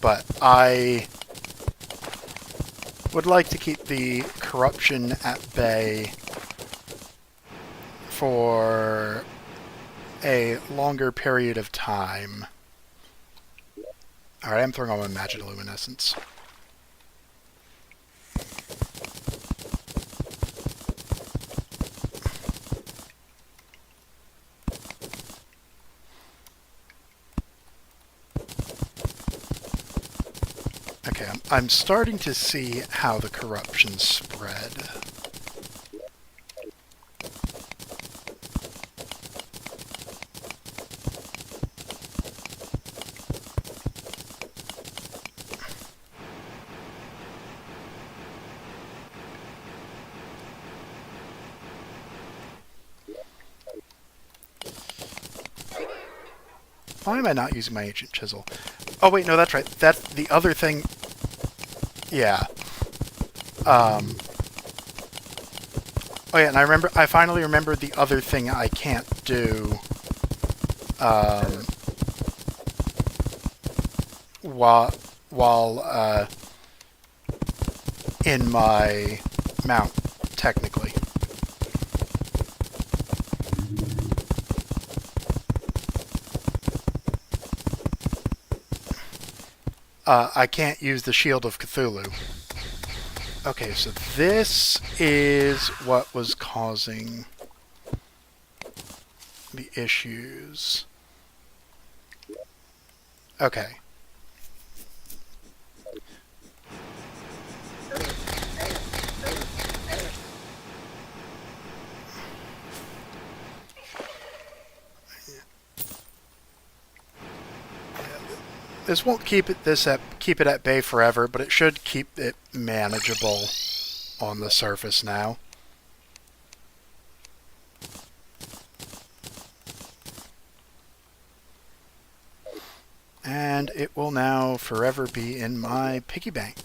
But I would like to keep the corruption at bay for a longer period of time. Alright, I'm throwing on my magic luminescence. Okay, I'm starting to see how the corruption spread. Why am I not using my ancient chisel? Oh wait, no, that's right. That's the other thing. Yeah. Oh yeah, and I finally remembered the other thing I can't do. While in my mount, technically. I can't use the Shield of Cthulhu. Okay, so this is what was causing the issues. Okay. This won't keep it at bay forever, but it should keep it manageable on the surface now. And it will now forever be in my piggy bank.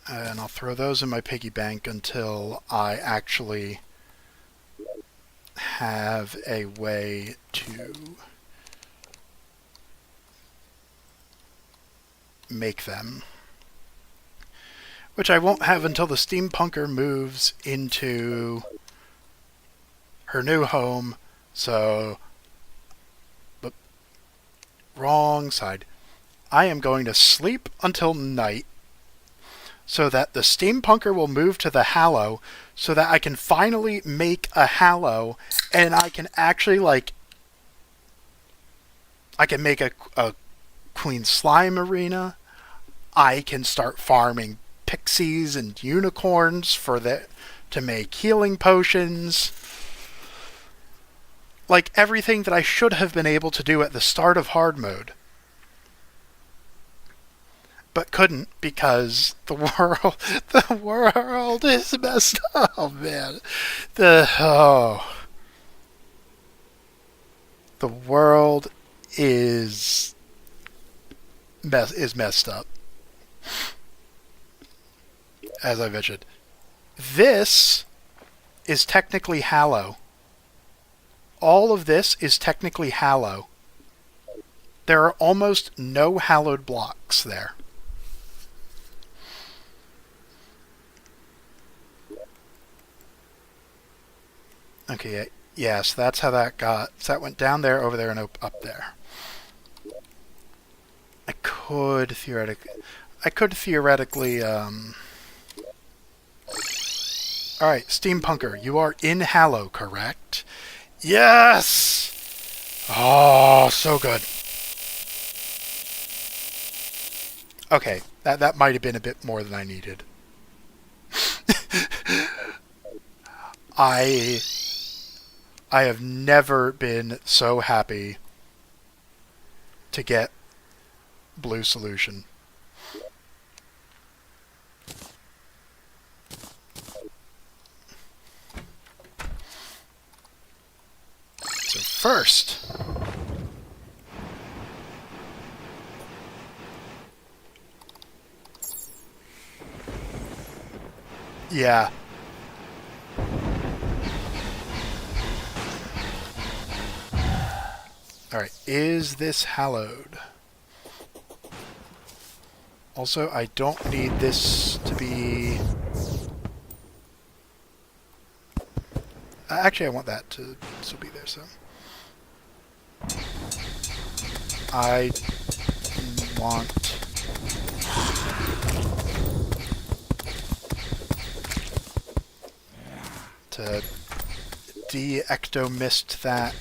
And I'll throw those in my piggy bank until I actually have a way to make them. Which I won't have until the steampunker moves into her new home. So, but wrong side. I am going to sleep until night so that the steampunker will move to the hallow so that I can finally make a hallow and I can actually, like, I can make a Queen Slime arena. I can start farming pixies and unicorns to make healing potions. Like everything that I should have been able to do at the start of hard mode. But couldn't because the world is messed up. Oh man. The world is messed up. As I mentioned. This is technically hallow. All of this is technically hallow. There are almost no hallowed blocks there. Okay, yes, that's how that got. So that went down there, over there, and up there. I could theoretically, Alright, Steampunker, you are in Hallow, correct? Yes! Oh, so good. Okay, that might have been a bit more than I needed. I have never been so happy to get blue solution. So first, yeah. Alright, is this hallowed? Also, I don't need this to be... actually, I want that to still be there, so... I want... to de-ectomist that.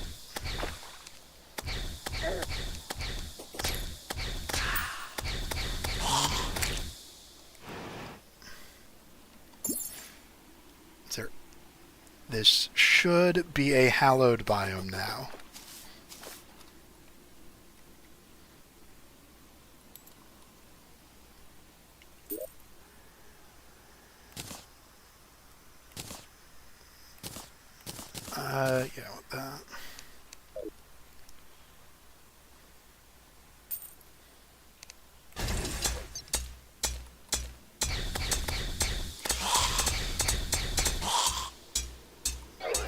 This should be a hallowed biome now. Yeah, I want that.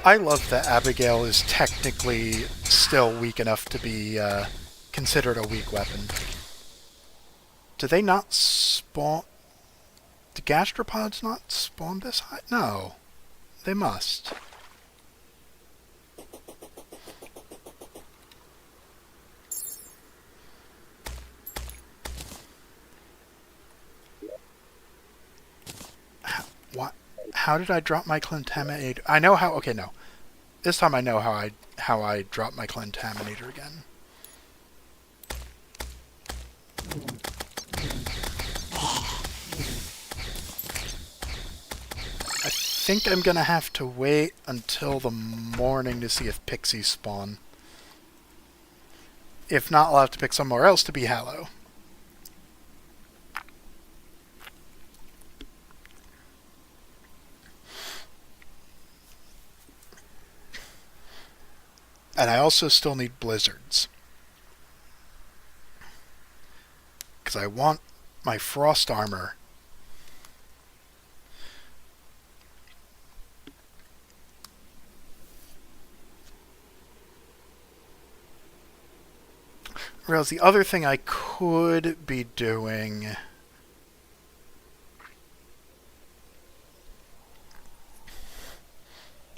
I love that Abigail is technically still weak enough to be considered a weak weapon. Do they not spawn... Do gastropods not spawn this high? No. They must. What? How did I drop my contaminator? I know how... Okay, no. This time I know how I dropped my contaminator again. I think I'm gonna have to wait until the morning to see if pixies spawn. If not, I'll have to pick somewhere else to be Hallow. And I also still need blizzards. Because I want my frost armor. Whereas the other thing I could be doing...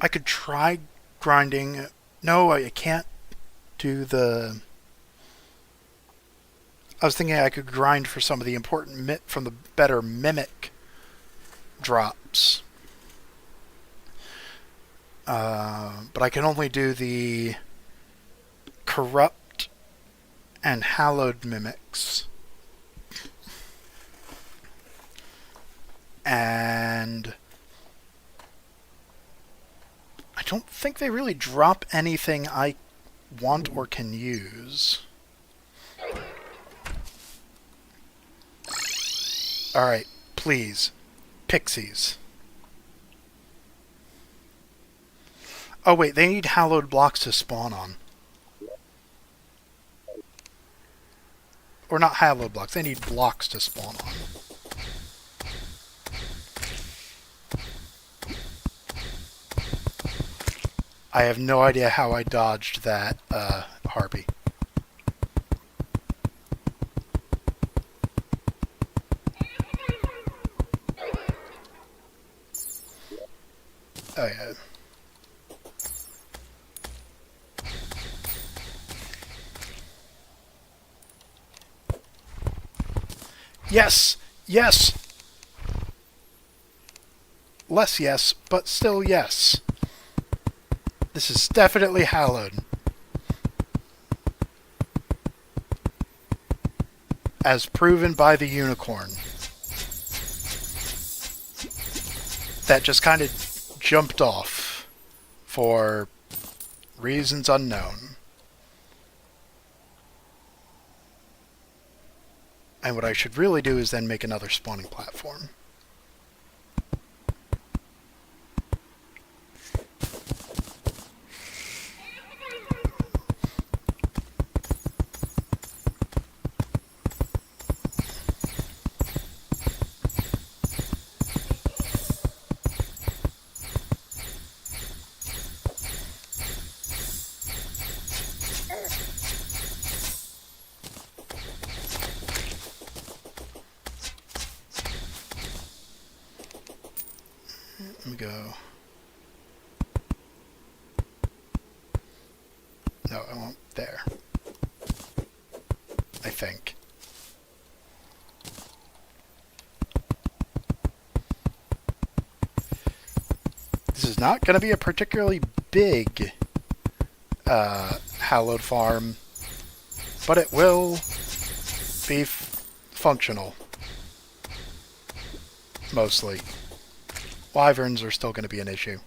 I could try grinding... No, I can't do the... I was thinking I could grind for some of the important from the better mimic drops. But I can only do the corrupt and hallowed mimics. And I don't think they really drop anything I want or can use. Alright, please. Pixies. Oh wait, they need hallowed blocks to spawn on. Or not hallowed blocks, they need blocks to spawn on. I have no idea how I dodged that, harpy. Oh yeah. Yes! Yes! Less yes, but still yes. This is definitely hallowed. As proven by the unicorn. That just kind of jumped off for reasons unknown. And what I should really do is then make another spawning platform. Let me go. No, I won't. There. I think. This is not going to be a particularly big hallowed farm, but it will be functional. Mostly. Wyverns are still going to be an issue.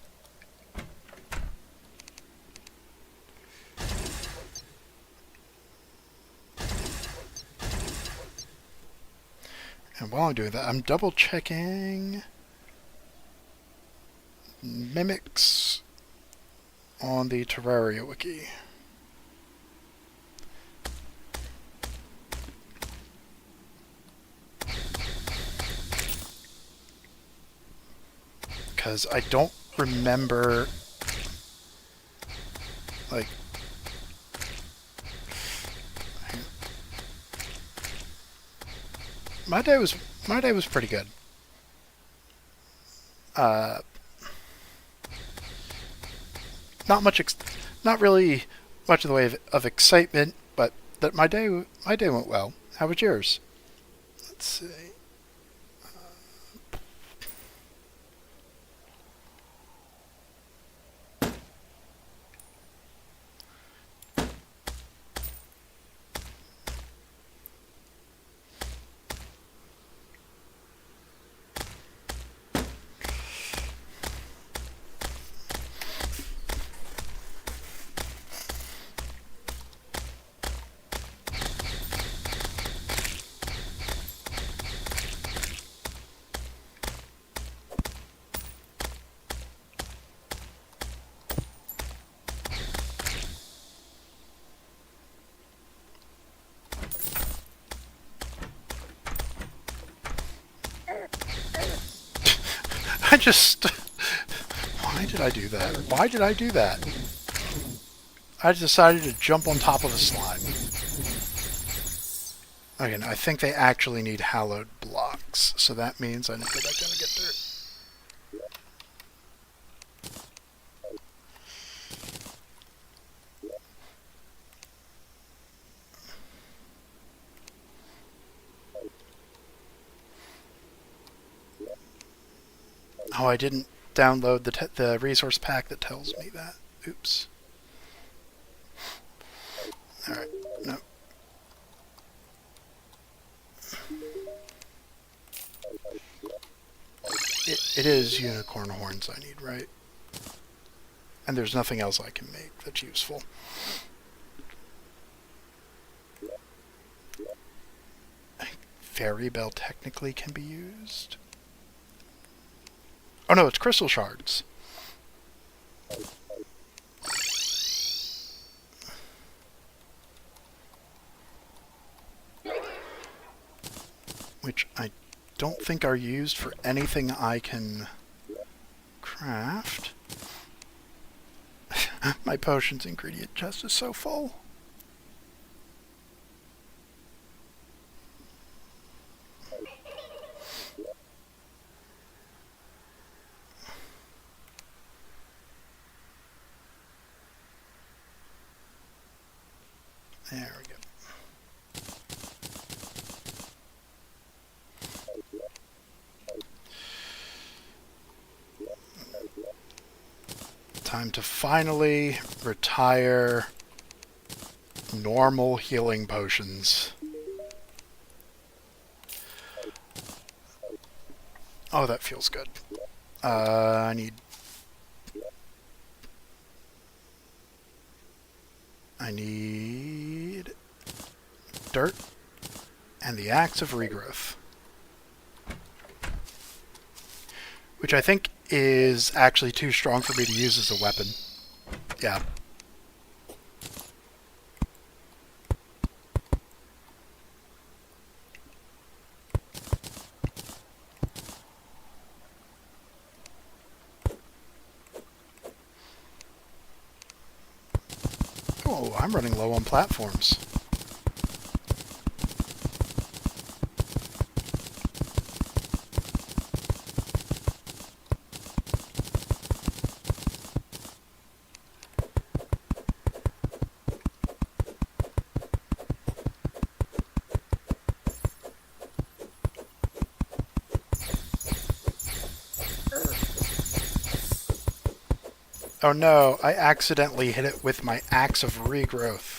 And while I'm doing that, I'm double checking mimics on the Terraria wiki. Because I don't remember, like, my day was pretty good. Not really much in the way of excitement, but that my day went well. How was yours? Let's see. I just... Why did I do that? Why did I do that? I decided to jump on top of a slime. Again, I think they actually need hallowed blocks, so that means I need to go back down and get dirt. Oh, I didn't download the resource pack that tells me that. Oops. Alright, no. It is unicorn horns I need, right? And there's nothing else I can make that's useful. Fairy bell technically can be used. Oh no, it's crystal shards. Which I don't think are used for anything I can craft. My potions ingredient chest is so full. There we go. Time to finally retire normal healing potions. Oh, that feels good. I need dirt and the axe of regrowth, which I think is actually too strong for me to use as a weapon. Yeah. Oh, I'm running low on platforms. Oh no, I accidentally hit it with my axe of regrowth.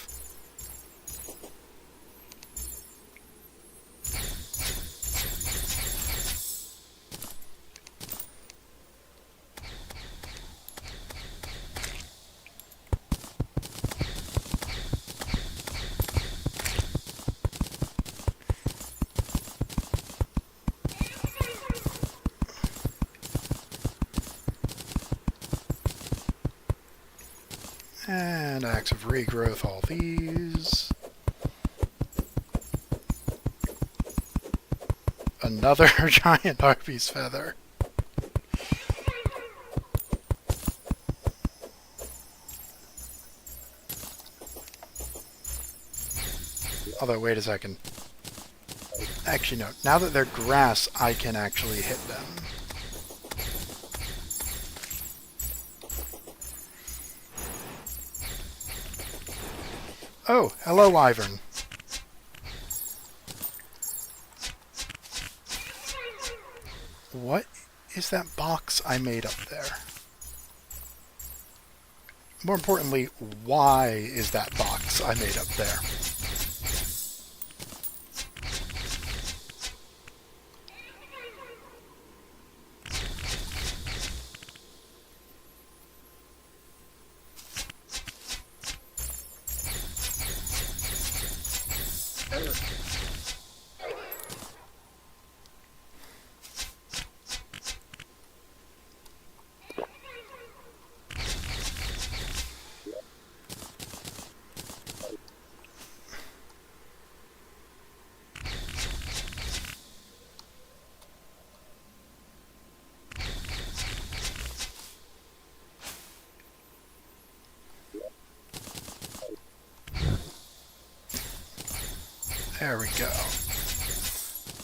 And axe of regrowth, all these. Another giant harpy's feather. Although, wait a second. Actually, no. Now that they're grass, I can actually hit them. Oh, hello, Wyvern. What is that box I made up there? More importantly, why is that box I made up there? There we go.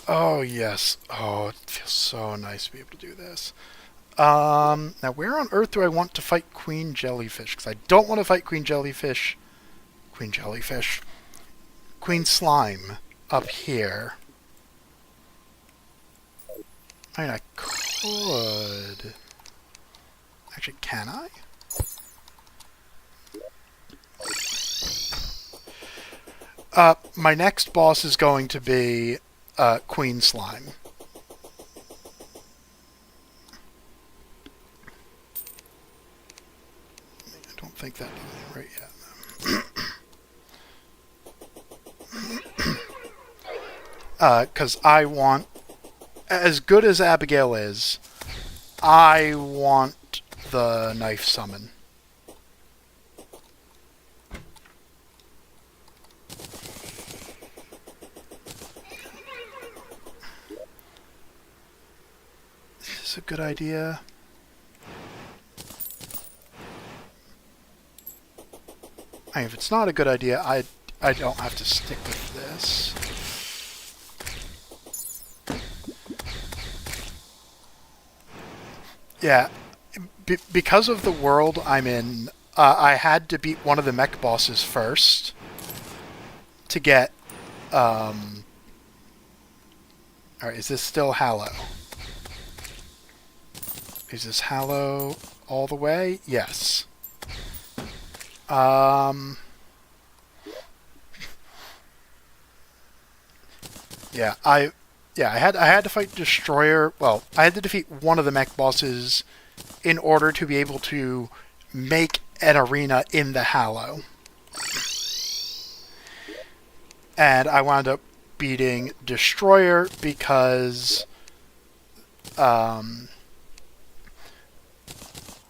Oh, yes. Oh, it feels so nice to be able to do this. Now where on earth do I want to fight Queen Jellyfish? Because I don't want to fight Queen Jellyfish. Queen Jellyfish. Queen Slime up here. I mean, I could... Actually, can I? My next boss is going to be Queen Slime. I don't think that did right yet. Because I want... As good as Abigail is, I want the knife summon. Is this a good idea? I mean, if it's not a good idea, I don't have to stick with this. Yeah, because of the world I'm in, I had to beat one of the mech bosses first to get... Alright, is this still Hallow? Is this Hallow all the way? Yes. Yeah, I had to fight Destroyer. Well, I had to defeat one of the mech bosses in order to be able to make an arena in the Hallow. And I wound up beating Destroyer because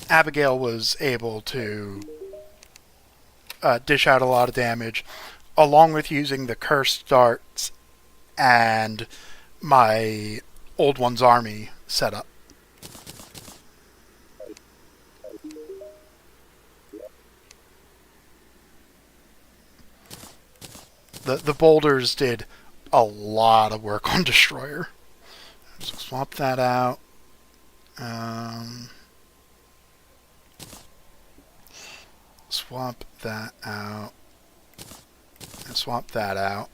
Abigail was able to dish out a lot of damage, along with using the cursed darts and my Old One's Army setup. The boulders did a lot of work on Destroyer. So swap that out. Swap that out. And swap that out.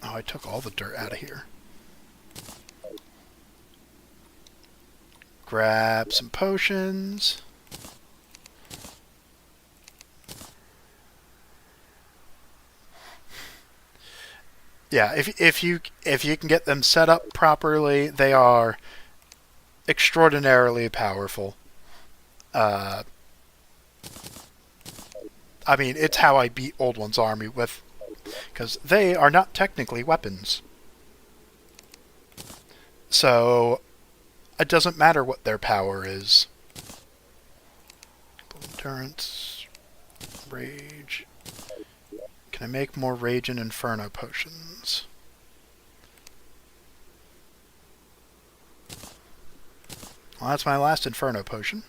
Oh, I took all the dirt out of here. Grab some potions. Yeah, if you can get them set up properly, they are extraordinarily powerful. I mean, it's how I beat Old One's Army with, because they are not technically weapons. So it doesn't matter what their power is. Endurance, rage. Can I make more rage and inferno potions? Well, that's my last inferno potion.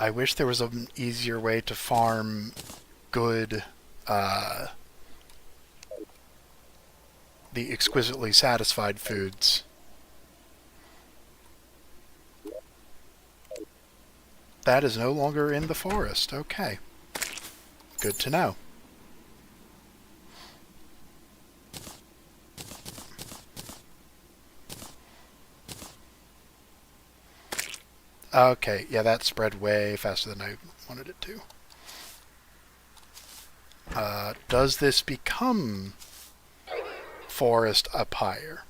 I wish there was an easier way to farm good, the exquisitely satisfied foods. That is no longer in the forest. Okay. Good to know. Okay, yeah, that spread way faster than I wanted it to. Does this become forest up higher?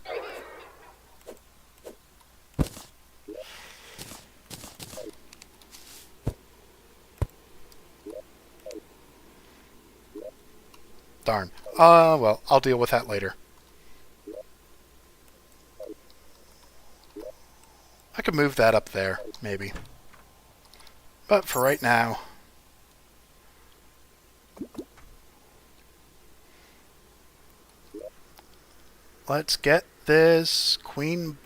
Darn. Well, I'll deal with that later. I could move that up there, maybe. But for right now... let's get this queen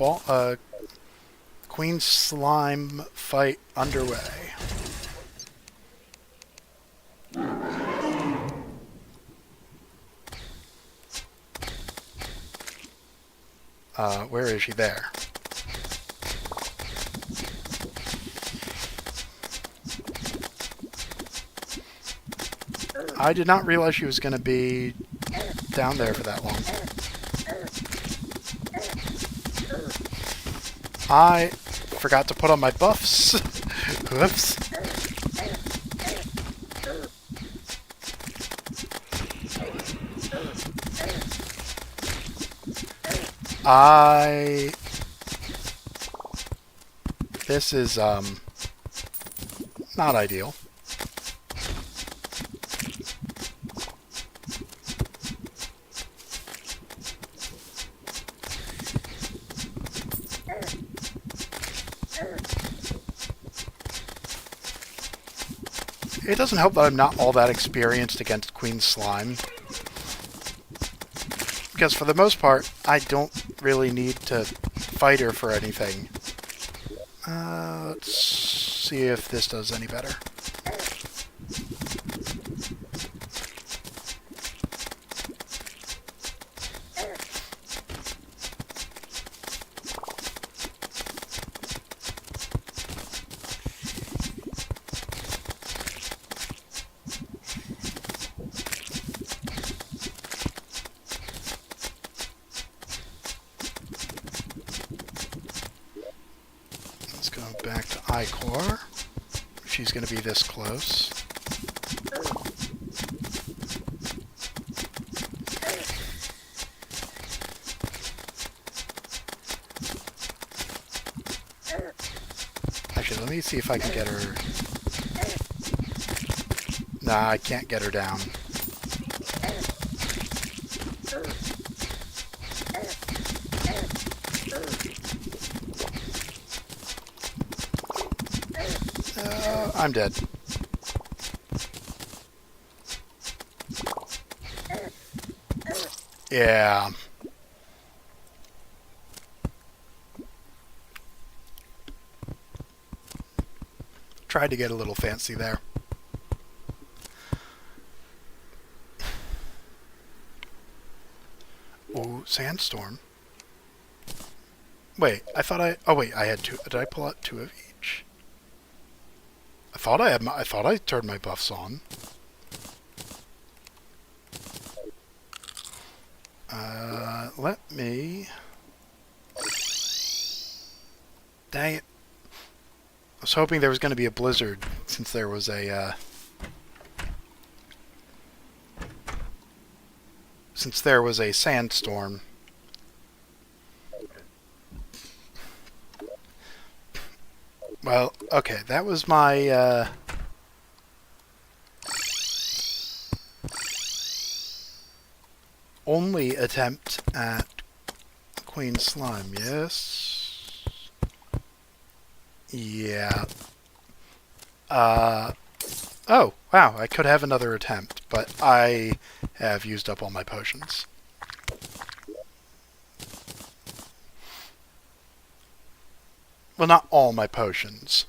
slime fight underway. Where is she? There. I did not realize she was going to be down there for that long. I forgot to put on my buffs. Whoops. This is, not ideal. It doesn't help that I'm not all that experienced against Queen Slime. Because for the most part, I don't really need to fight her for anything. Let's see if this does any better. Back to ichor. She's going to be this close. Actually, let me see if I can get her. Nah, I can't get her down. I'm dead. Yeah. Tried to get a little fancy there. Oh, sandstorm. Wait, I thought I... Oh, wait, I had two. Did I pull out two of each? I thought I turned my buffs on. Let me... Dang it. I was hoping there was going to be a blizzard, since there was a, sandstorm. Well, okay, that was my, only attempt at Queen Slime, yes? Yeah. Oh, wow, I could have another attempt, but I have used up all my potions. Well, not all my potions,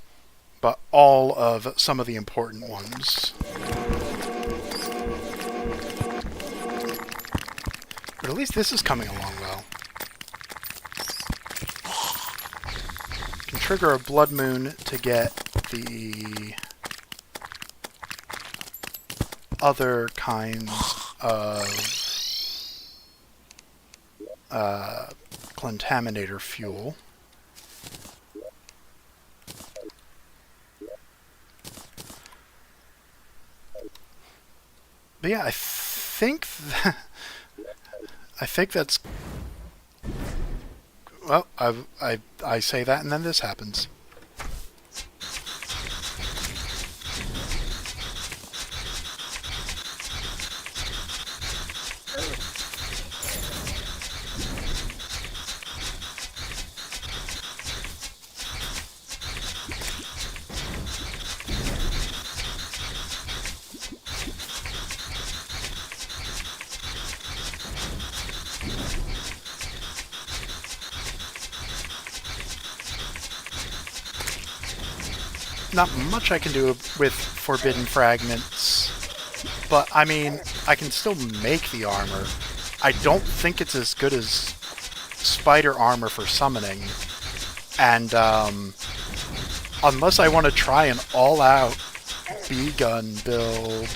but all of some of the important ones. But at least this is coming along well. Can trigger a blood moon to get the other kinds of contaminator fuel. But yeah, I think that's... Well, I say that and then this happens. not much I can do with forbidden fragments, but I mean, I can still make the armor. I don't think it's as good as spider armor for summoning, and unless I want to try an all-out bee-gun build,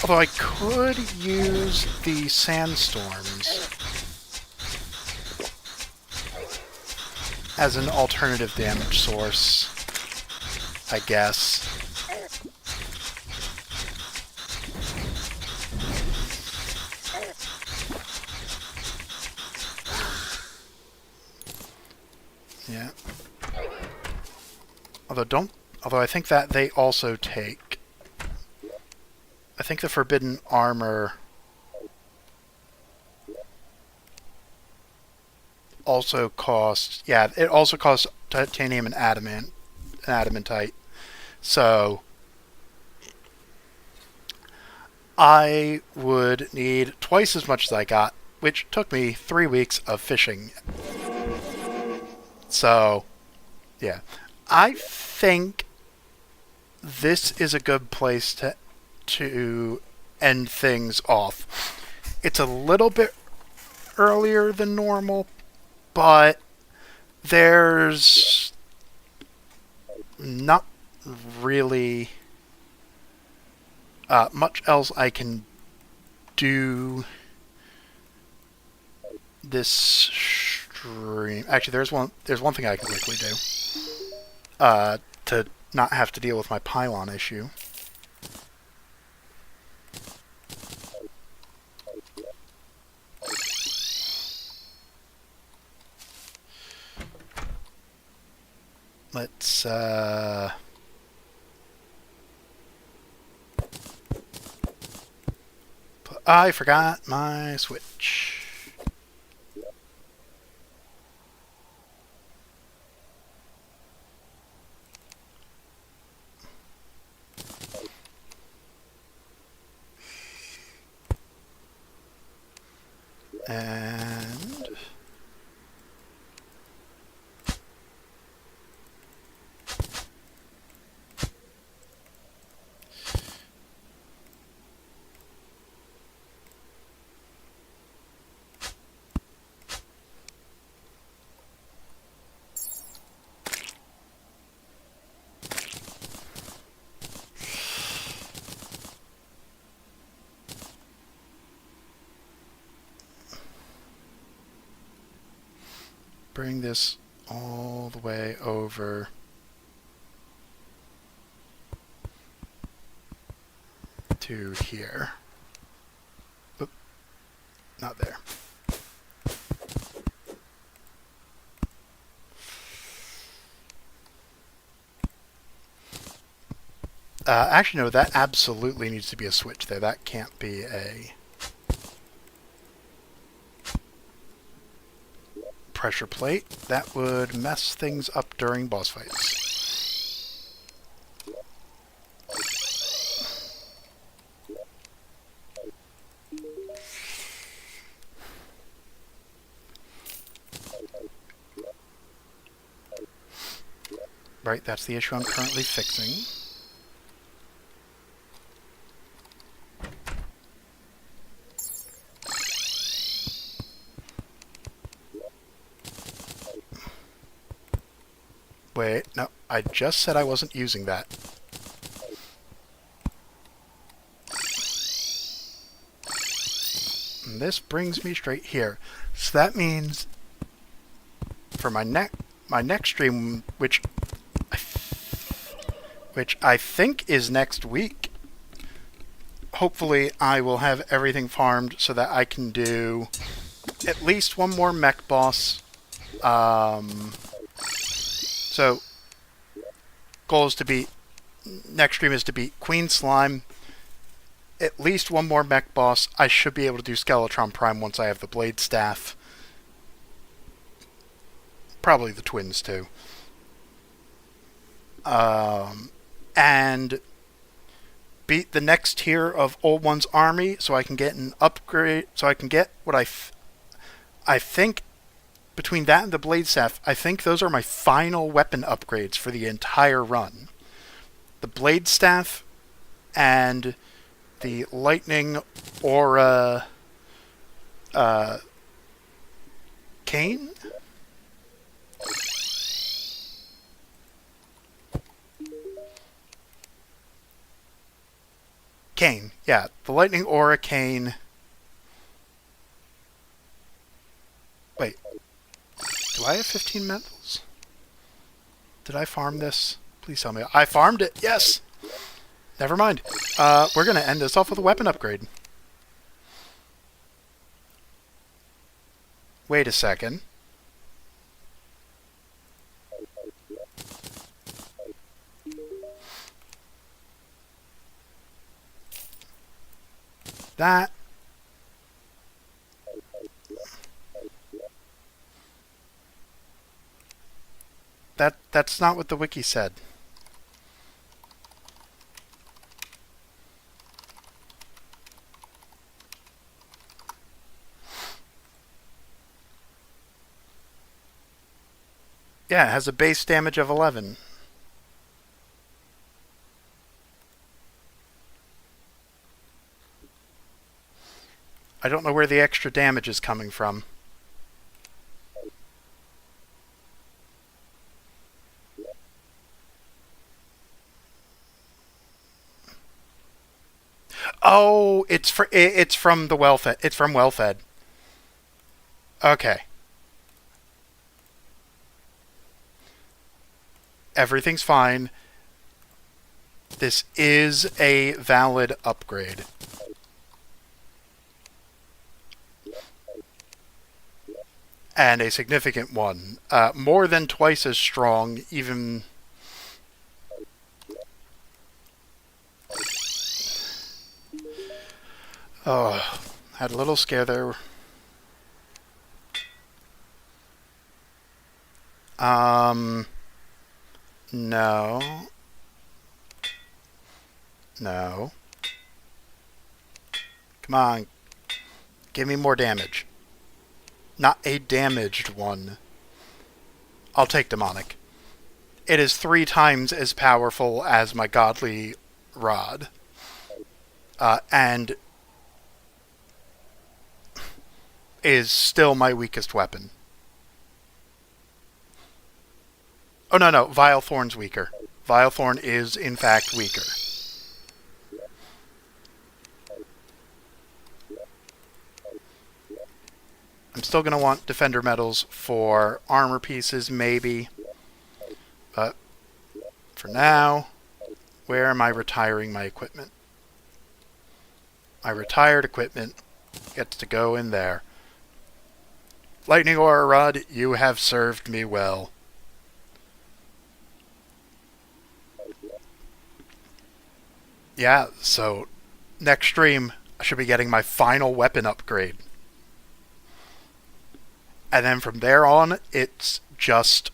although I could use the sandstorms as an alternative damage source, I guess. Yeah. Although I think that they also take... I think the forbidden armor also costs... Yeah, it also costs titanium and adamantite. So I would need twice as much as I got, which took me 3 weeks of fishing. So, yeah. I think this is a good place to end things off. It's a little bit earlier than normal, but there's not really much else I can do this stream. Actually, there's one thing I can quickly do to not have to deal with my pylon issue. Let's I forgot my switch. And bring this all the way over to here. Oop, not there. Actually, no, that absolutely needs to be a switch there. That can't be a pressure plate. That would mess things up during boss fights. Right, that's the issue I'm currently fixing. Wait, no, I just said I wasn't using that. And this brings me straight here. So that means for my next stream, which I think is next week, hopefully I will have everything farmed so that I can do at least one more mech boss. So, goal is to beat, next stream is to beat Queen Slime, at least one more mech boss. I should be able to do Skeletron Prime once I have the Blade Staff. Probably the twins too. And beat the next tier of Old One's army so I can get an upgrade, so I can get what I think between that and the Blade Staff, I think those are my final weapon upgrades for the entire run. The Blade Staff and the Lightning Aura Cane? Cane, yeah. The Lightning Aura Cane. Wait. Do I have 15 metals? Did I farm this? Please tell me. I farmed it! Yes! Never mind. We're going to end this off with a weapon upgrade. Wait a second. That's not what the wiki said. Yeah, it has a base damage of 11. I don't know where the extra damage is coming from. Oh, it's from the Wellfed. It's from Wellfed. Okay. Everything's fine. This is a valid upgrade. And a significant one. More than twice as strong, even... Oh, had a little scare there. No. No. Come on. Give me more damage. Not a damaged one. I'll take demonic. It is 3 times as powerful as my godly rod. And is still my weakest weapon. Oh, no. Vilethorn's weaker. Vilethorn is, in fact, weaker. I'm still going to want defender medals for armor pieces, maybe. But for now, where am I retiring my equipment? My retired equipment gets to go in there. Lightning Aura Rod, you have served me well. Yeah, so next stream, I should be getting my final weapon upgrade. And then from there on, it's just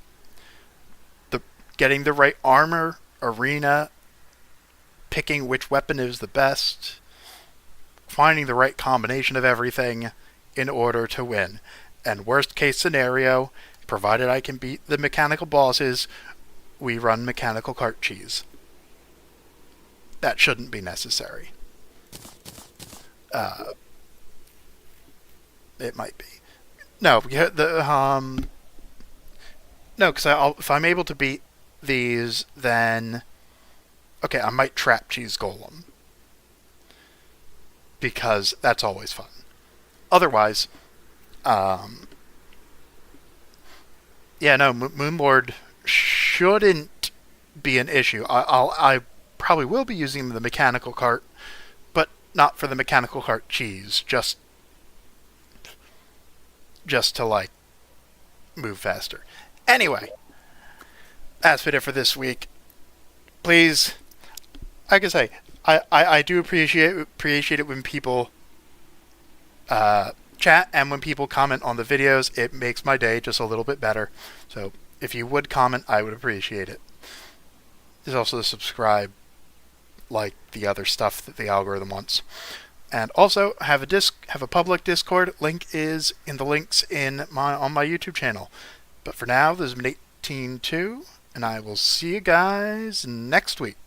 getting the right armor, arena, picking which weapon is the best, finding the right combination of everything in order to win. And worst case scenario, provided I can beat the mechanical bosses, we run mechanical cart cheese. That shouldn't be necessary. It might be. No, no, because if I'm able to beat these, then okay, I might trap cheese golem because that's always fun. Otherwise, yeah, no, Moonlord shouldn't be an issue. I probably will be using the mechanical cart, but not for the mechanical cart cheese. Just to, like, move faster. Anyway, that's been it for this week. Please, like I say, I do appreciate it when people chat and when people comment on the videos. It makes my day just a little bit better. So if you would comment, I would appreciate it. There's also the subscribe like the other stuff that the algorithm wants. And also have a public Discord. Link is in the links on my YouTube channel. But for now, this has been 18.2, and I will see you guys next week.